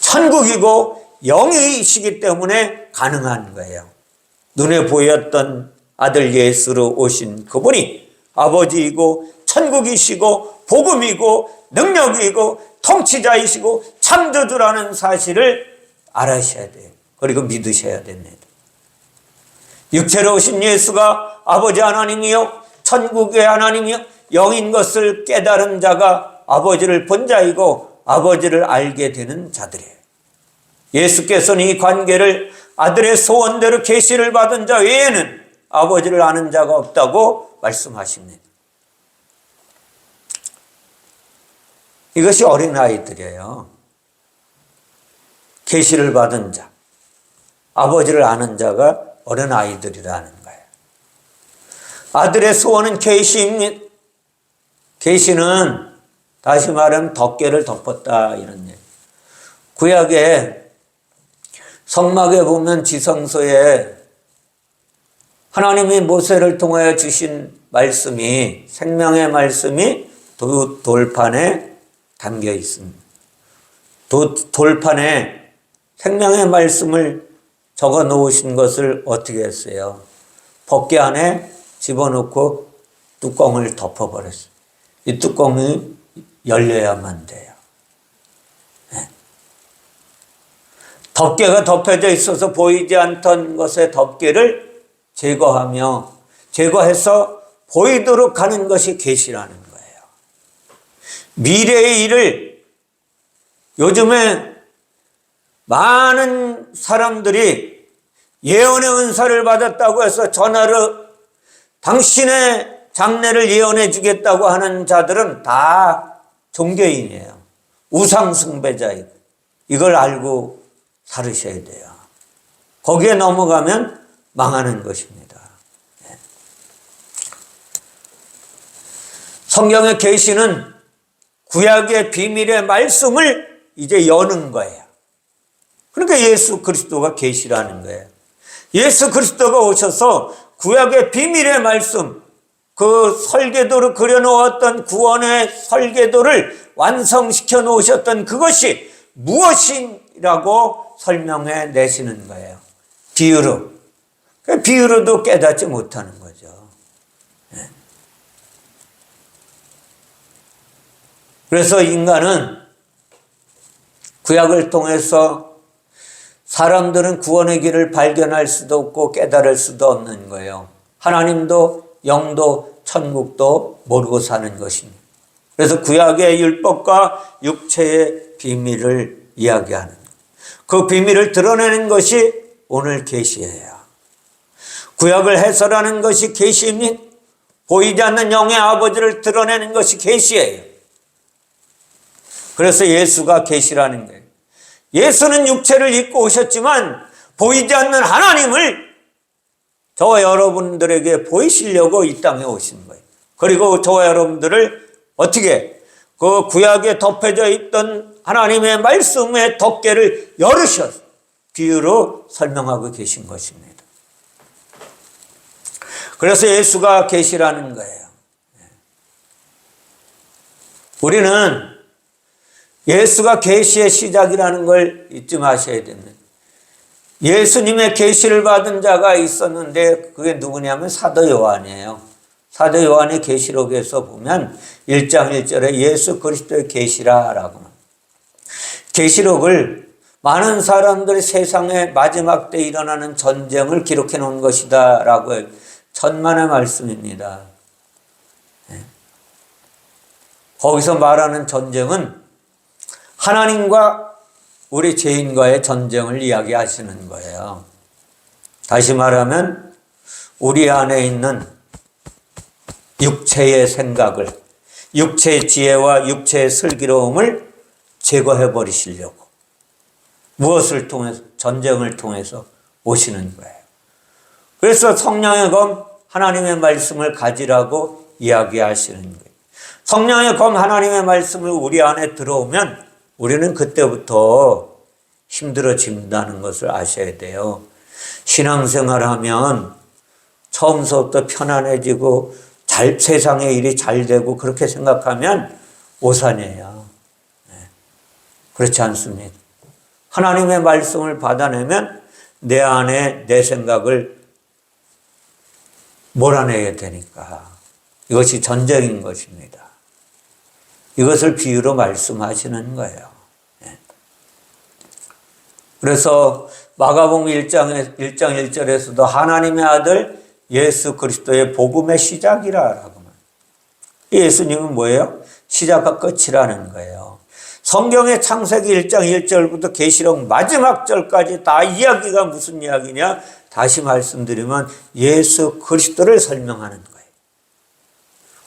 천국이고 영이시기 때문에 가능한 거예요. 눈에 보였던 아들 예수로 오신 그분이 아버지이고 천국이시고 복음이고 능력이고 통치자이시고 창조주라는 사실을 알아셔야 돼요. 그리고 믿으셔야 됩니다. 육체로 오신 예수가 아버지 하나님이요 천국의 하나님이요 영인 것을 깨달은 자가 아버지를 본 자이고 아버지를 알게 되는 자들이에요. 예수께서는 이 관계를 아들의 소원대로 계시를 받은 자 외에는 아버지를 아는 자가 없다고 말씀하십니다. 이것이 어린아이들이에요. 계시를 받은 자, 아버지를 아는 자가 어린아이들이라는 거예요. 아들의 소원은 계시입니다. 계시는 다시 말하면 덮개를 덮었다, 이런 얘기. 구약에 성막에 보면 지성소에 하나님이 모세를 통하여 주신 말씀이, 생명의 말씀이 돌판에 담겨 있습니다. 돌판에 생명의 말씀을 적어 놓으신 것을 어떻게 했어요? 덮개 안에 집어넣고 뚜껑을 덮어버렸어요. 이 뚜껑이 열려야만 돼요. 네. 덮개가 덮여져 있어서 보이지 않던 것의 덮개를 제거해서 보이도록 하는 것이 계시라는 거예요. 미래의 일을 요즘에 많은 사람들이 예언의 은사를 받았다고 해서 전화로 당신의 장래를 예언해 주겠다고 하는 자들은 다 종교인이에요. 우상숭배자이고 이걸 알고 살으셔야 돼요. 거기에 넘어가면 망하는 것입니다. 성경의 계시는 구약의 비밀의 말씀을 이제 여는 거예요. 그러니까 예수 그리스도가 계시라는 거예요. 예수 그리스도가 오셔서 구약의 비밀의 말씀, 그 설계도를 그려놓았던 구원의 설계도를 완성시켜 놓으셨던 그것이 무엇이라고 설명해 내시는 거예요. 비유로. 비유로도 깨닫지 못하는 거죠. 그래서 인간은 구약을 통해서 사람들은 구원의 길을 발견할 수도 없고 깨달을 수도 없는 거예요. 하나님도 영도 천국도 모르고 사는 것입니다. 그래서 구약의 율법과 육체의 비밀을 이야기하는 그 비밀을 드러내는 것이 오늘 계시예요. 구약을 해설하는 것이 계시입니다. 보이지 않는 영의 아버지를 드러내는 것이 계시예요. 그래서 예수가 계시라는 거예요. 예수는 육체를 입고 오셨지만 보이지 않는 하나님을 저와 여러분들에게 보이시려고 이 땅에 오신 거예요. 그리고 저와 여러분들을 어떻게 그 구약에 덮여져 있던 하나님의 말씀의 덮개를 열으셔서 비유로 설명하고 계신 것입니다. 그래서 예수가 계시라는 거예요. 우리는 예수가 계시의 시작이라는 걸 잊지 마셔야 됩니다. 예수님의 계시를 받은 자가 있었는데 그게 누구냐면 사도 요한이에요. 사도 요한의 계시록에서 보면 1장 1절에 예수 그리스도의 계시라라고 합니다. 계시록을 많은 사람들이 세상의 마지막 때 일어나는 전쟁을 기록해 놓은 것이다 라고 해요. 천만의 말씀입니다. 거기서 말하는 전쟁은 하나님과 우리 죄인과의 전쟁을 이야기하시는 거예요. 다시 말하면 우리 안에 있는 육체의 생각을, 육체의 지혜와 육체의 슬기로움을 제거해 버리시려고 무엇을 통해서? 전쟁을 통해서 오시는 거예요. 그래서 성령의 검 하나님의 말씀을 가지라고 이야기하시는 거예요. 성령의 검 하나님의 말씀을 우리 안에 들어오면 우리는 그때부터 힘들어진다는 것을 아셔야 돼요. 신앙생활하면 처음서부터 편안해지고 세상의 일이 잘 되고 그렇게 생각하면 오산이에요. 그렇지 않습니다. 하나님의 말씀을 받아내면 내 안에 내 생각을 몰아내야 되니까 이것이 전쟁인 것입니다. 이것을 비유로 말씀하시는 거예요. 그래서 마가복음 1장 1절에서도 하나님의 아들 예수 그리스도의 복음의 시작이라고 합니다. 예수님은 뭐예요? 시작과 끝이라는 거예요. 성경의 창세기 1장 1절부터 계시록 마지막 절까지 다 이야기가 무슨 이야기냐? 다시 말씀드리면 예수 그리스도를 설명하는 거예요.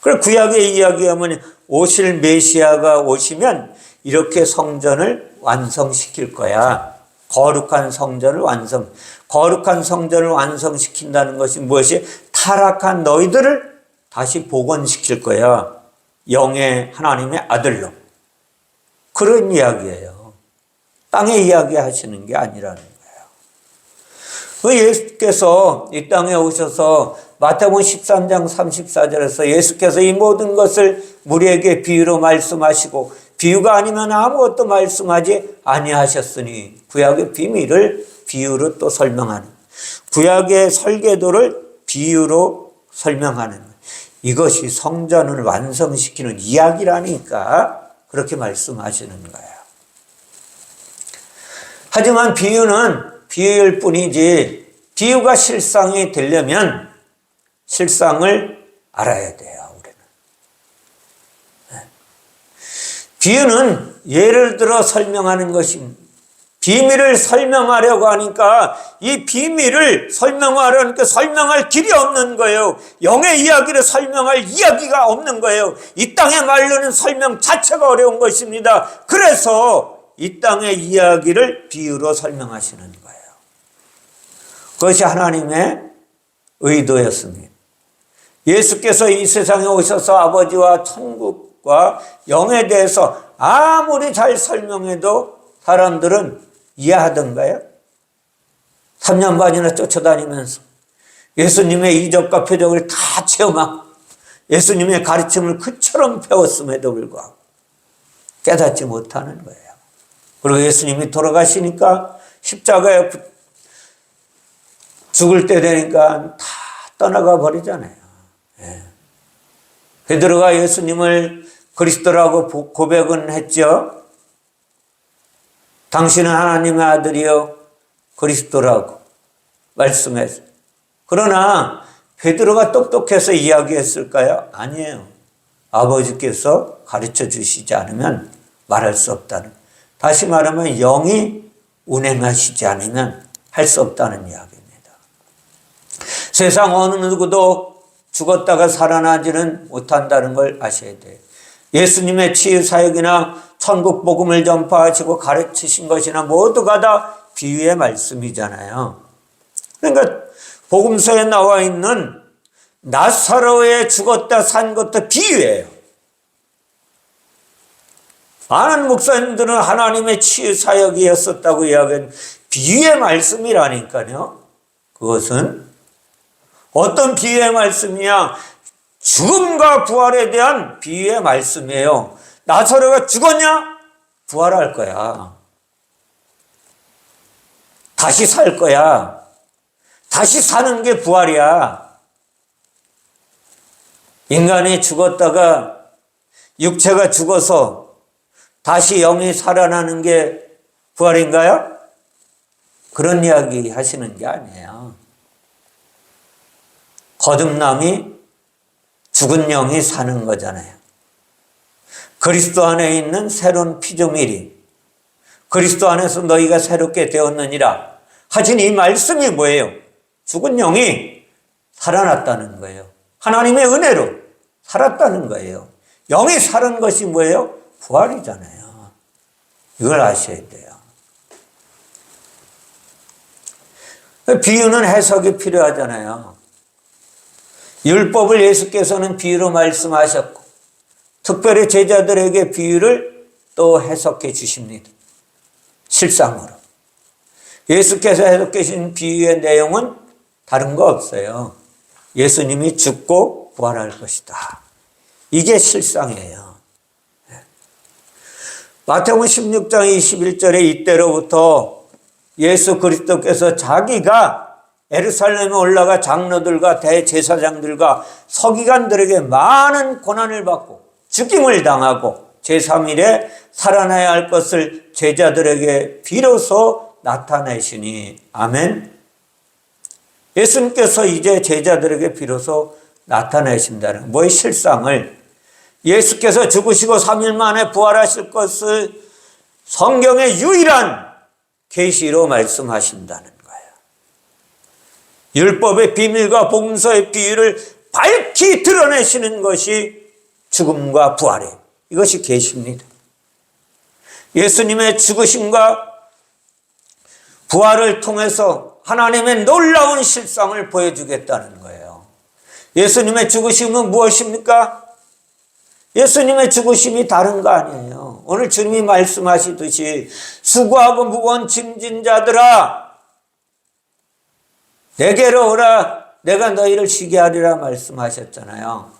그리고 구약의 이야기하면 오실 메시아가 오시면 이렇게 성전을 완성시킬 거야. 거룩한 성전을 완성시킨다는 것이 무엇이? 타락한 너희들을 다시 복원시킬 거야. 영의 하나님의 아들로. 그런 이야기예요. 땅의 이야기 하시는 게 아니라는 거예요. 예수께서 이 땅에 오셔서 마태복음 13장 34절에서 예수께서 이 모든 것을 우리에게 비유로 말씀하시고 비유가 아니면 아무것도 말씀하지 아니하셨으니 구약의 비밀을 비유로 또 설명하는, 구약의 설계도를 비유로 설명하는, 이것이 성전을 완성시키는 이야기라니까 그렇게 말씀하시는 거예요. 하지만 비유는 비유일 뿐이지 비유가 실상이 되려면 실상을 알아야 돼요. 비유는 예를 들어 설명하는 것입니다. 비밀을 설명하려고 하니까 이 비밀을 설명하려니까 설명할 길이 없는 거예요. 영의 이야기를 설명할 이야기가 없는 거예요. 이 땅의 말로는 설명 자체가 어려운 것입니다. 그래서 이 땅의 이야기를 비유로 설명하시는 거예요. 그것이 하나님의 의도였습니다. 예수께서 이 세상에 오셔서 아버지와 천국과 영에 대해서 아무리 잘 설명해도 사람들은 이해하던가요? 3년 반이나 쫓아다니면서 예수님의 이적과 표적을 다 체험하고 예수님의 가르침을 그처럼 배웠음에도 불구하고 깨닫지 못하는 거예요. 그리고 예수님이 돌아가시니까 십자가에 죽을 때 되니까 다 떠나가 버리잖아요. 예. 베드로가 예수님을 그리스도라고 고백은 했죠. 당신은 하나님의 아들이요 그리스도라고 말씀했어요. 그러나 베드로가 똑똑해서 이야기했을까요? 아니에요. 아버지께서 가르쳐 주시지 않으면 말할 수 없다는, 다시 말하면 영이 운행하시지 않으면 할 수 없다는 이야기입니다. 세상 어느 누구도 죽었다가 살아나지는 못한다는 걸 아셔야 돼요. 예수님의 치유 사역이나 천국 복음을 전파하시고 가르치신 것이나 모두가 다 비유의 말씀이잖아요. 그러니까 복음서에 나와 있는 나사로의 죽었다 산 것도 비유예요. 많은 목사님들은 하나님의 치유 사역이었었다고 이야기하는 비유의 말씀이라니까요. 그것은 어떤 비유의 말씀이냐? 죽음과 부활에 대한 비유의 말씀이에요. 나사로가 죽었냐? 부활할 거야. 다시 살 거야. 다시 사는 게 부활이야. 인간이 죽었다가 육체가 죽어서 다시 영이 살아나는 게 부활인가요? 그런 이야기 하시는 게 아니에요. 거듭남이 죽은 영이 사는 거잖아요. 그리스도 안에 있는 새로운 피조물이 그리스도 안에서 너희가 새롭게 되었느니라 하신 이 말씀이 뭐예요? 죽은 영이 살아났다는 거예요. 하나님의 은혜로 살았다는 거예요. 영이 살은 것이 뭐예요? 부활이잖아요. 이걸 아셔야 돼요. 비유는 해석이 필요하잖아요. 율법을 예수께서는 비유로 말씀하셨고 특별히 제자들에게 비유를 또 해석해 주십니다. 실상으로. 예수께서 해석해 주신 비유의 내용은 다른 거 없어요. 예수님이 죽고 부활할 것이다. 이게 실상이에요. 마태복음 16장 21절에 이때로부터 예수 그리스도께서 자기가 예루살렘에 올라가 장로들과 대제사장들과 서기관들에게 많은 고난을 받고 죽임을 당하고 제3일에 살아나야 할 것을 제자들에게 비로소 나타내시니 아멘. 예수님께서 이제 제자들에게 비로소 나타내신다는 뭐의 실상을 예수께서 죽으시고 3일 만에 부활하실 것을 성경의 유일한 계시로 말씀하신다는 거예요. 율법의 비밀과 복음서의 비유를 밝히 드러내시는 것이 죽음과 부활이에요. 이것이 계시입니다. 예수님의 죽으심과 부활을 통해서 하나님의 놀라운 실상을 보여주겠다는 거예요. 예수님의 죽으심은 무엇입니까? 예수님의 죽으심이 다른 거 아니에요. 오늘 주님이 말씀하시듯이 수고하고 무거운 짐진 자들아 내게로 오라 내가 너희를 쉬게 하리라 말씀하셨잖아요.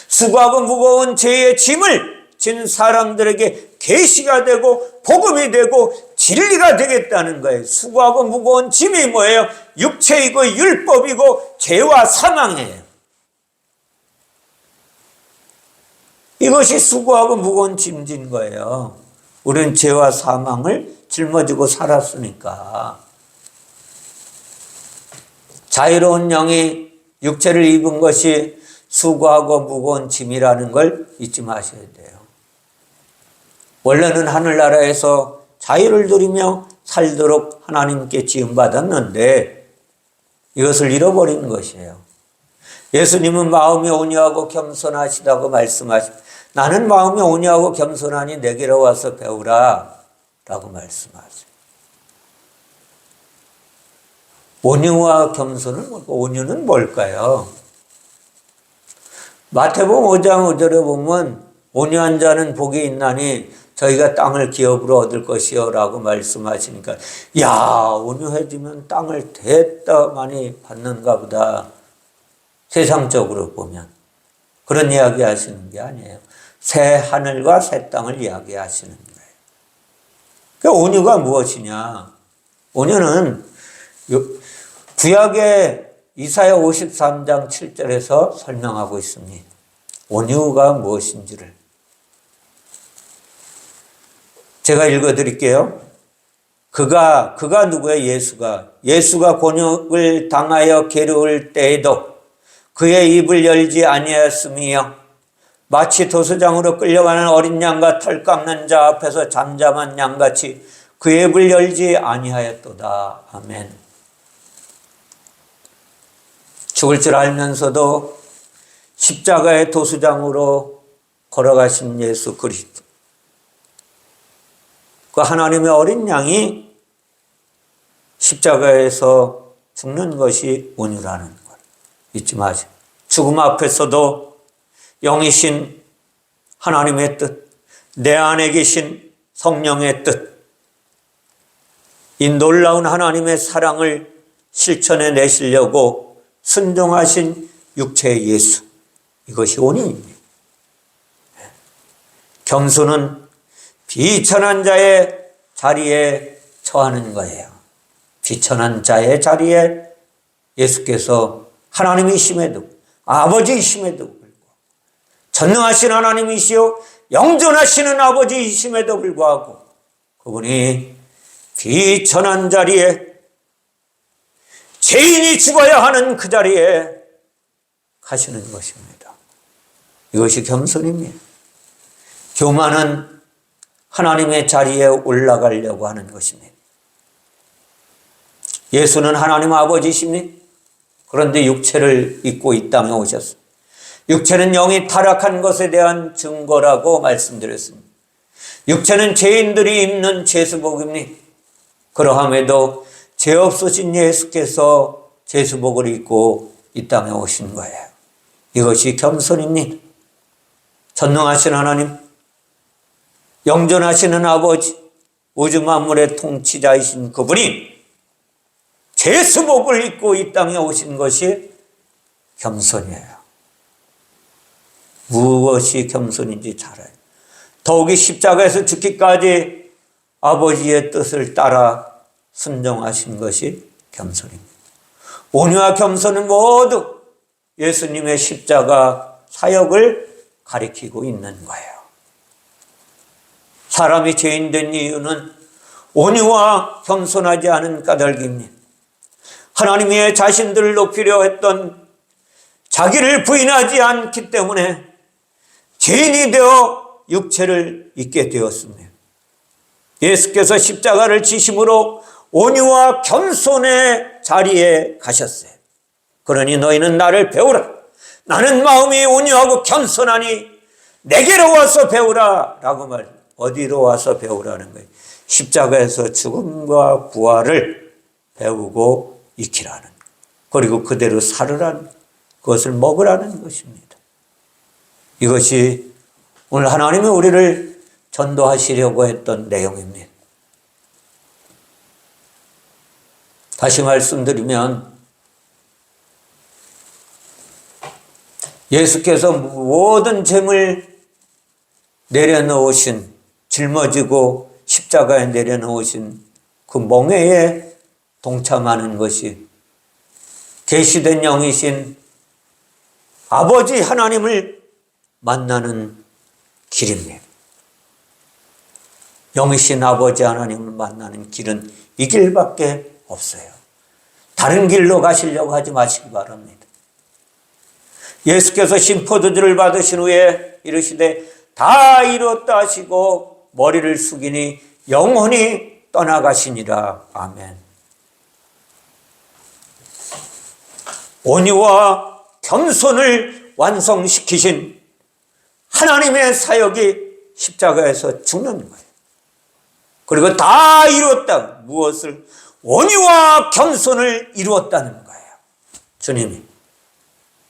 수고하고 무거운 죄의 짐을 진 사람들에게 계시가 되고 복음이 되고 진리가 되겠다는 거예요. 수고하고 무거운 짐이 뭐예요? 육체이고 율법이고 죄와 사망이에요. 이것이 수고하고 무거운 짐진 거예요. 우리는 죄와 사망을 짊어지고 살았으니까. 자유로운 영이 육체를 입은 것이 수고하고 무거운 짐이라는 걸 잊지 마셔야 돼요. 원래는 하늘나라에서 자유를 누리며 살도록 하나님께 지음받았는데 이것을 잃어버린 것이에요. 예수님은 마음이 온유하고 겸손하시다고 말씀하십니다. 나는 마음이 온유하고 겸손하니 내게로 와서 배우라 라고 말씀하세요. 온유와 겸손은 뭘까? 온유는 뭘까요? 마태복음 5장 5절에 보면 온유한 자는 복이 있나니 저희가 땅을 기업으로 얻을 것이요 라고 말씀하시니까 야, 온유해지면 땅을 됐다 많이 받는가 보다. 세상적으로 보면 그런 이야기 하시는 게 아니에요. 새 하늘과 새 땅을 이야기하시는 거예요. 그 온유가 무엇이냐? 온유는 구약의 이사야 53장 7절에서 설명하고 있습니다. 온유가 무엇인지를 제가 읽어드릴게요. 그가 누구예요? 예수가 곤욕을 당하여 괴로울 때에도 그의 입을 열지 아니하였으며 마치 도수장으로 끌려가는 어린 양과 털 깎는 자 앞에서 잠잠한 양같이 그의 입을 열지 아니하였도다. 아멘. 죽을 줄 알면서도 십자가의 도수장으로 걸어가신 예수 그리스도, 그 하나님의 어린 양이 십자가에서 죽는 것이 온유라는 걸 잊지 마세요. 죽음 앞에서도 영이신 하나님의 뜻, 내 안에 계신 성령의 뜻, 이 놀라운 하나님의 사랑을 실천해 내시려고 순종하신 육체의 예수, 이것이 온유입니다. 겸손은 비천한 자의 자리에 처하는 거예요. 비천한 자의 자리에 예수께서 하나님이심에도 아버지이심에도 불구하고 전능하신 하나님이시요 영존하시는 아버지이심에도 불구하고 그분이 비천한 자리에 죄인이 죽어야 하는 그 자리에 가시는 것입니다. 이것이 겸손입니다. 교만은 하나님의 자리에 올라가려고 하는 것입니다. 예수는 하나님 아버지십니다. 그런데 육체를 입고 이 땅에 오셨습니다. 육체는 영이 타락한 것에 대한 증거라고 말씀드렸습니다. 육체는 죄인들이 입는 제수복입니다. 그러함에도 죄 없으신 예수께서 제수복을 입고 이 땅에 오신 거예요. 이것이 겸손입니다. 전능하신 하나님, 영존하시는 아버지, 우주 만물의 통치자이신 그분이 제수복을 입고 이 땅에 오신 것이 겸손이에요. 무엇이 겸손인지 잘 알아요. 더욱이 십자가에서 죽기까지 아버지의 뜻을 따라 순종하신 것이 겸손입니다. 온유와 겸손은 모두 예수님의 십자가 사역을 가리키고 있는 거예요. 사람이 죄인 된 이유는 온유와 겸손하지 않은 까닭입니다. 하나님의 자신들을 높이려 했던 자기를 부인하지 않기 때문에 죄인이 되어 육체를 입게 되었습니다. 예수께서 십자가를 지심으로 온유와 겸손의 자리에 가셨어요. 그러니 너희는 나를 배우라. 나는 마음이 온유하고 겸손하니 내게로 와서 배우라 라고 말. 어디로 와서 배우라는 거예요? 십자가에서 죽음과 부활을 배우고 익히라는 거예요. 그리고 그대로 살으라는, 그것을 먹으라는 것입니다. 이것이 오늘 하나님이 우리를 전도하시려고 했던 내용입니다. 다시 말씀드리면 예수께서 모든 죄를 내려놓으신, 짊어지고 십자가에 내려놓으신 그 멍에에 동참하는 것이 계시된 영이신 아버지 하나님을 만나는 길입니다. 영이신 아버지 하나님을 만나는 길은 이 길밖에 없어요. 다른 길로 가시려고 하지 마시기 바랍니다. 예수께서 심포도주를 받으신 후에 이르시되 다 이뤘다 하시고 머리를 숙이니 영원히 떠나가시니라. 아멘. 온유와 겸손을 완성시키신 하나님의 사역이 십자가에서 죽는 거예요. 그리고 다 이루었다. 무엇을? 온유와 겸손을 이루었다는 거예요. 주님이.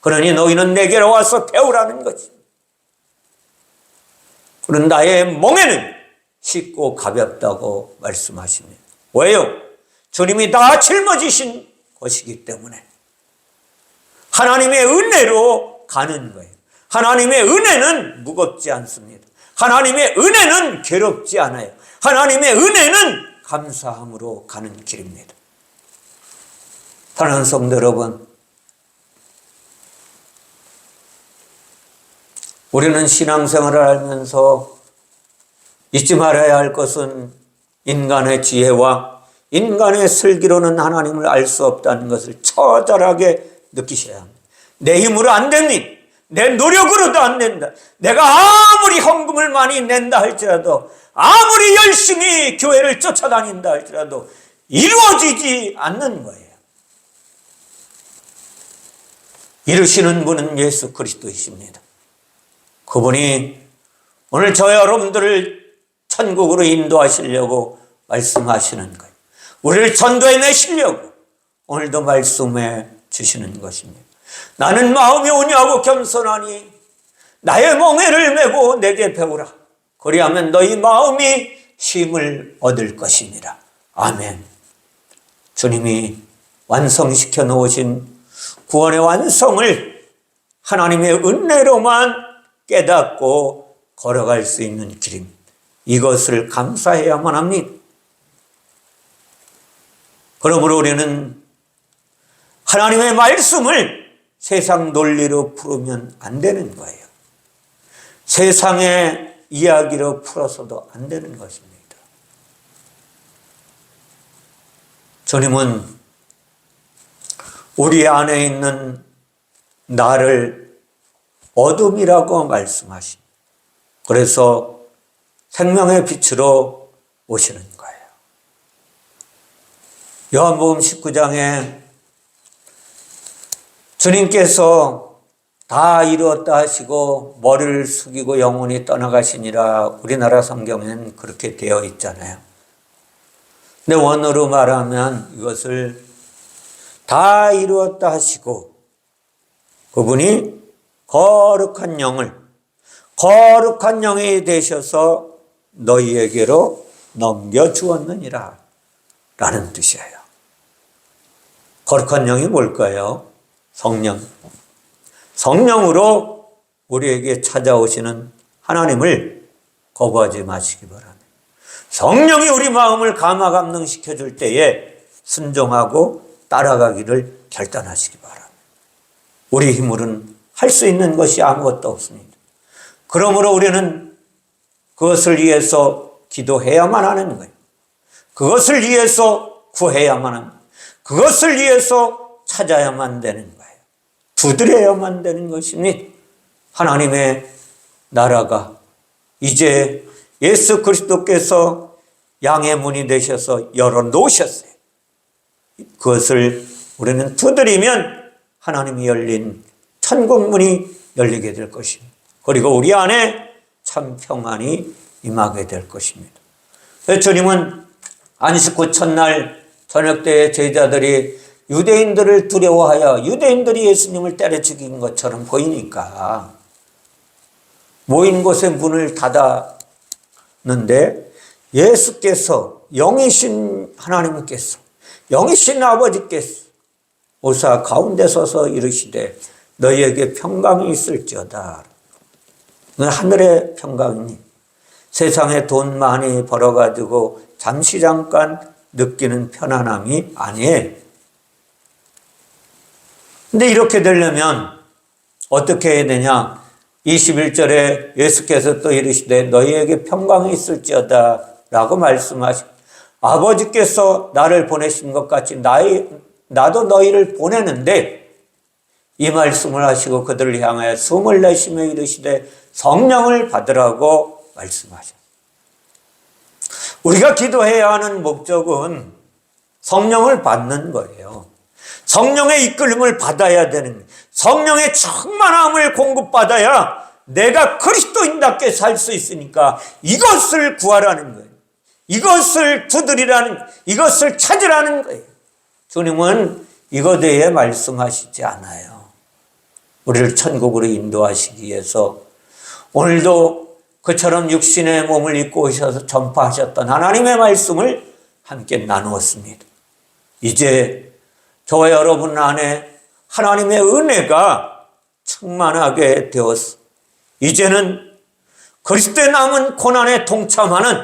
그러니 너희는 내게로 와서 배우라는 거지. 그런 나의 멍에는 쉽고 가볍다고 말씀하십니다. 왜요? 주님이 다 짊어지신 것이기 때문에. 하나님의 은혜로 가는 거예요. 하나님의 은혜는 무겁지 않습니다. 하나님의 은혜는 괴롭지 않아요. 하나님의 은혜는 감사함으로 가는 길입니다. 사랑하는 성도 여러분, 우리는 신앙생활을 하면서 잊지 말아야 할 것은 인간의 지혜와 인간의 슬기로는 하나님을 알 수 없다는 것을 처절하게 느끼셔야 합니다. 내 힘으로 안 됩니다. 내 노력으로도 안 된다. 내가 아무리 헌금을 많이 낸다 할지라도, 아무리 열심히 교회를 쫓아다닌다 할지라도 이루어지지 않는 거예요. 이루시는 분은 예수 그리스도이십니다. 그분이 오늘 저 여러분들을 천국으로 인도하시려고 말씀하시는 거예요. 우리를 전도해 내시려고 오늘도 말씀해 주시는 것입니다. 나는 마음이 온유하고 겸손하니 나의 멍에를 메고 내게 배우라. 그리하면 너희 마음이 쉼을 얻을 것이니라. 아멘. 주님이 완성시켜 놓으신 구원의 완성을 하나님의 은혜로만 깨닫고 걸어갈 수 있는 길입니다. 이것을 감사해야만 합니다. 그러므로 우리는 하나님의 말씀을 세상 논리로 풀으면 안 되는 거예요. 세상의 이야기로 풀어서도 안 되는 것입니다. 주님은 우리 안에 있는 나를 어둠이라고 말씀하십니다. 그래서 생명의 빛으로 오시는 거예요. 요한복음 19장에 주님께서 다 이루었다 하시고 머리를 숙이고 영원히 떠나가시니라 우리나라 성경에는 그렇게 되어 있잖아요. 근데 원어로 말하면 이것을 다 이루었다 하시고 그분이 거룩한 영이 되셔서 너희에게로 넘겨주었느니라 라는 뜻이에요. 거룩한 영이 뭘까요? 성령으로 우리에게 찾아오시는 하나님을 거부하지 마시기 바랍니다. 성령이 우리 마음을 감화감동시켜 줄 때에 순종하고 따라가기를 결단하시기 바랍니다. 우리 힘으로는 할 수 있는 것이 아무것도 없습니다. 그러므로 우리는 그것을 위해서 기도해야만 하는 거예요. 그것을 위해서 구해야만 합니다. 그것을 위해서 찾아야만 되는 거예요. 두드려야만 되는 것입니다. 하나님의 나라가 이제 예수 그리스도께서 양의 문이 되셔서 열어놓으셨어요. 그것을 우리는 두드리면 하나님이 열린 천국 문이 열리게 될 것입니다. 그리고 우리 안에 참 평안이 임하게 될 것입니다. 주님은 안식 후 첫날 저녁 때에 제자들이 유대인들을 두려워하여 유대인들이 예수님을 때려 죽인 것처럼 보이니까 모인 곳에 문을 닫았는데 예수께서 영이신 하나님께서 영이신 아버지께서 오사 가운데 서서 이르시되 너희에게 평강이 있을지어다. 하늘의 평강이니 세상에 돈 많이 벌어가지고 잠시 잠깐 느끼는 편안함이 아니에요. 근데 이렇게 되려면 어떻게 해야 되냐? 21절에 예수께서 또 이르시되 너희에게 평강이 있을지어다 라고 말씀하시고 아버지께서 나를 보내신 것 같이 나도 너희를 보내는데 이 말씀을 하시고 그들을 향하여 숨을 내쉬며 이르시되 성령을 받으라고 말씀하셨습니다. 우리가 기도해야 하는 목적은 성령을 받는 거예요. 성령의 이끌림을 받아야 되는 거예요. 성령의 충만함을 공급받아야 내가 그리스도인답게 살 수 있으니까 이것을 구하라는 거예요. 이것을 두드리라는, 이것을 찾으라는 거예요. 주님은 이것에 대해 말씀하시지 않아요. 우리를 천국으로 인도하시기 위해서 오늘도 그처럼 육신의 몸을 입고 오셔서 전파하셨던 하나님의 말씀을 함께 나누었습니다. 이제 저와 여러분 안에 하나님의 은혜가 충만하게 되었어. 이제는 그리스도의 남은 고난에 동참하는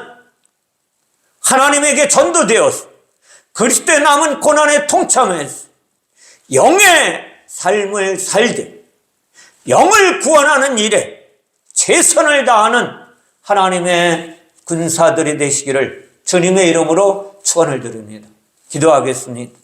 하나님에게 전도되었어. 그리스도의 남은 고난에 동참해서 영의 삶을 살되 영을 구원하는 일에 최선을 다하는 하나님의 군사들이 되시기를 주님의 이름으로 축원을 드립니다. 기도하겠습니다.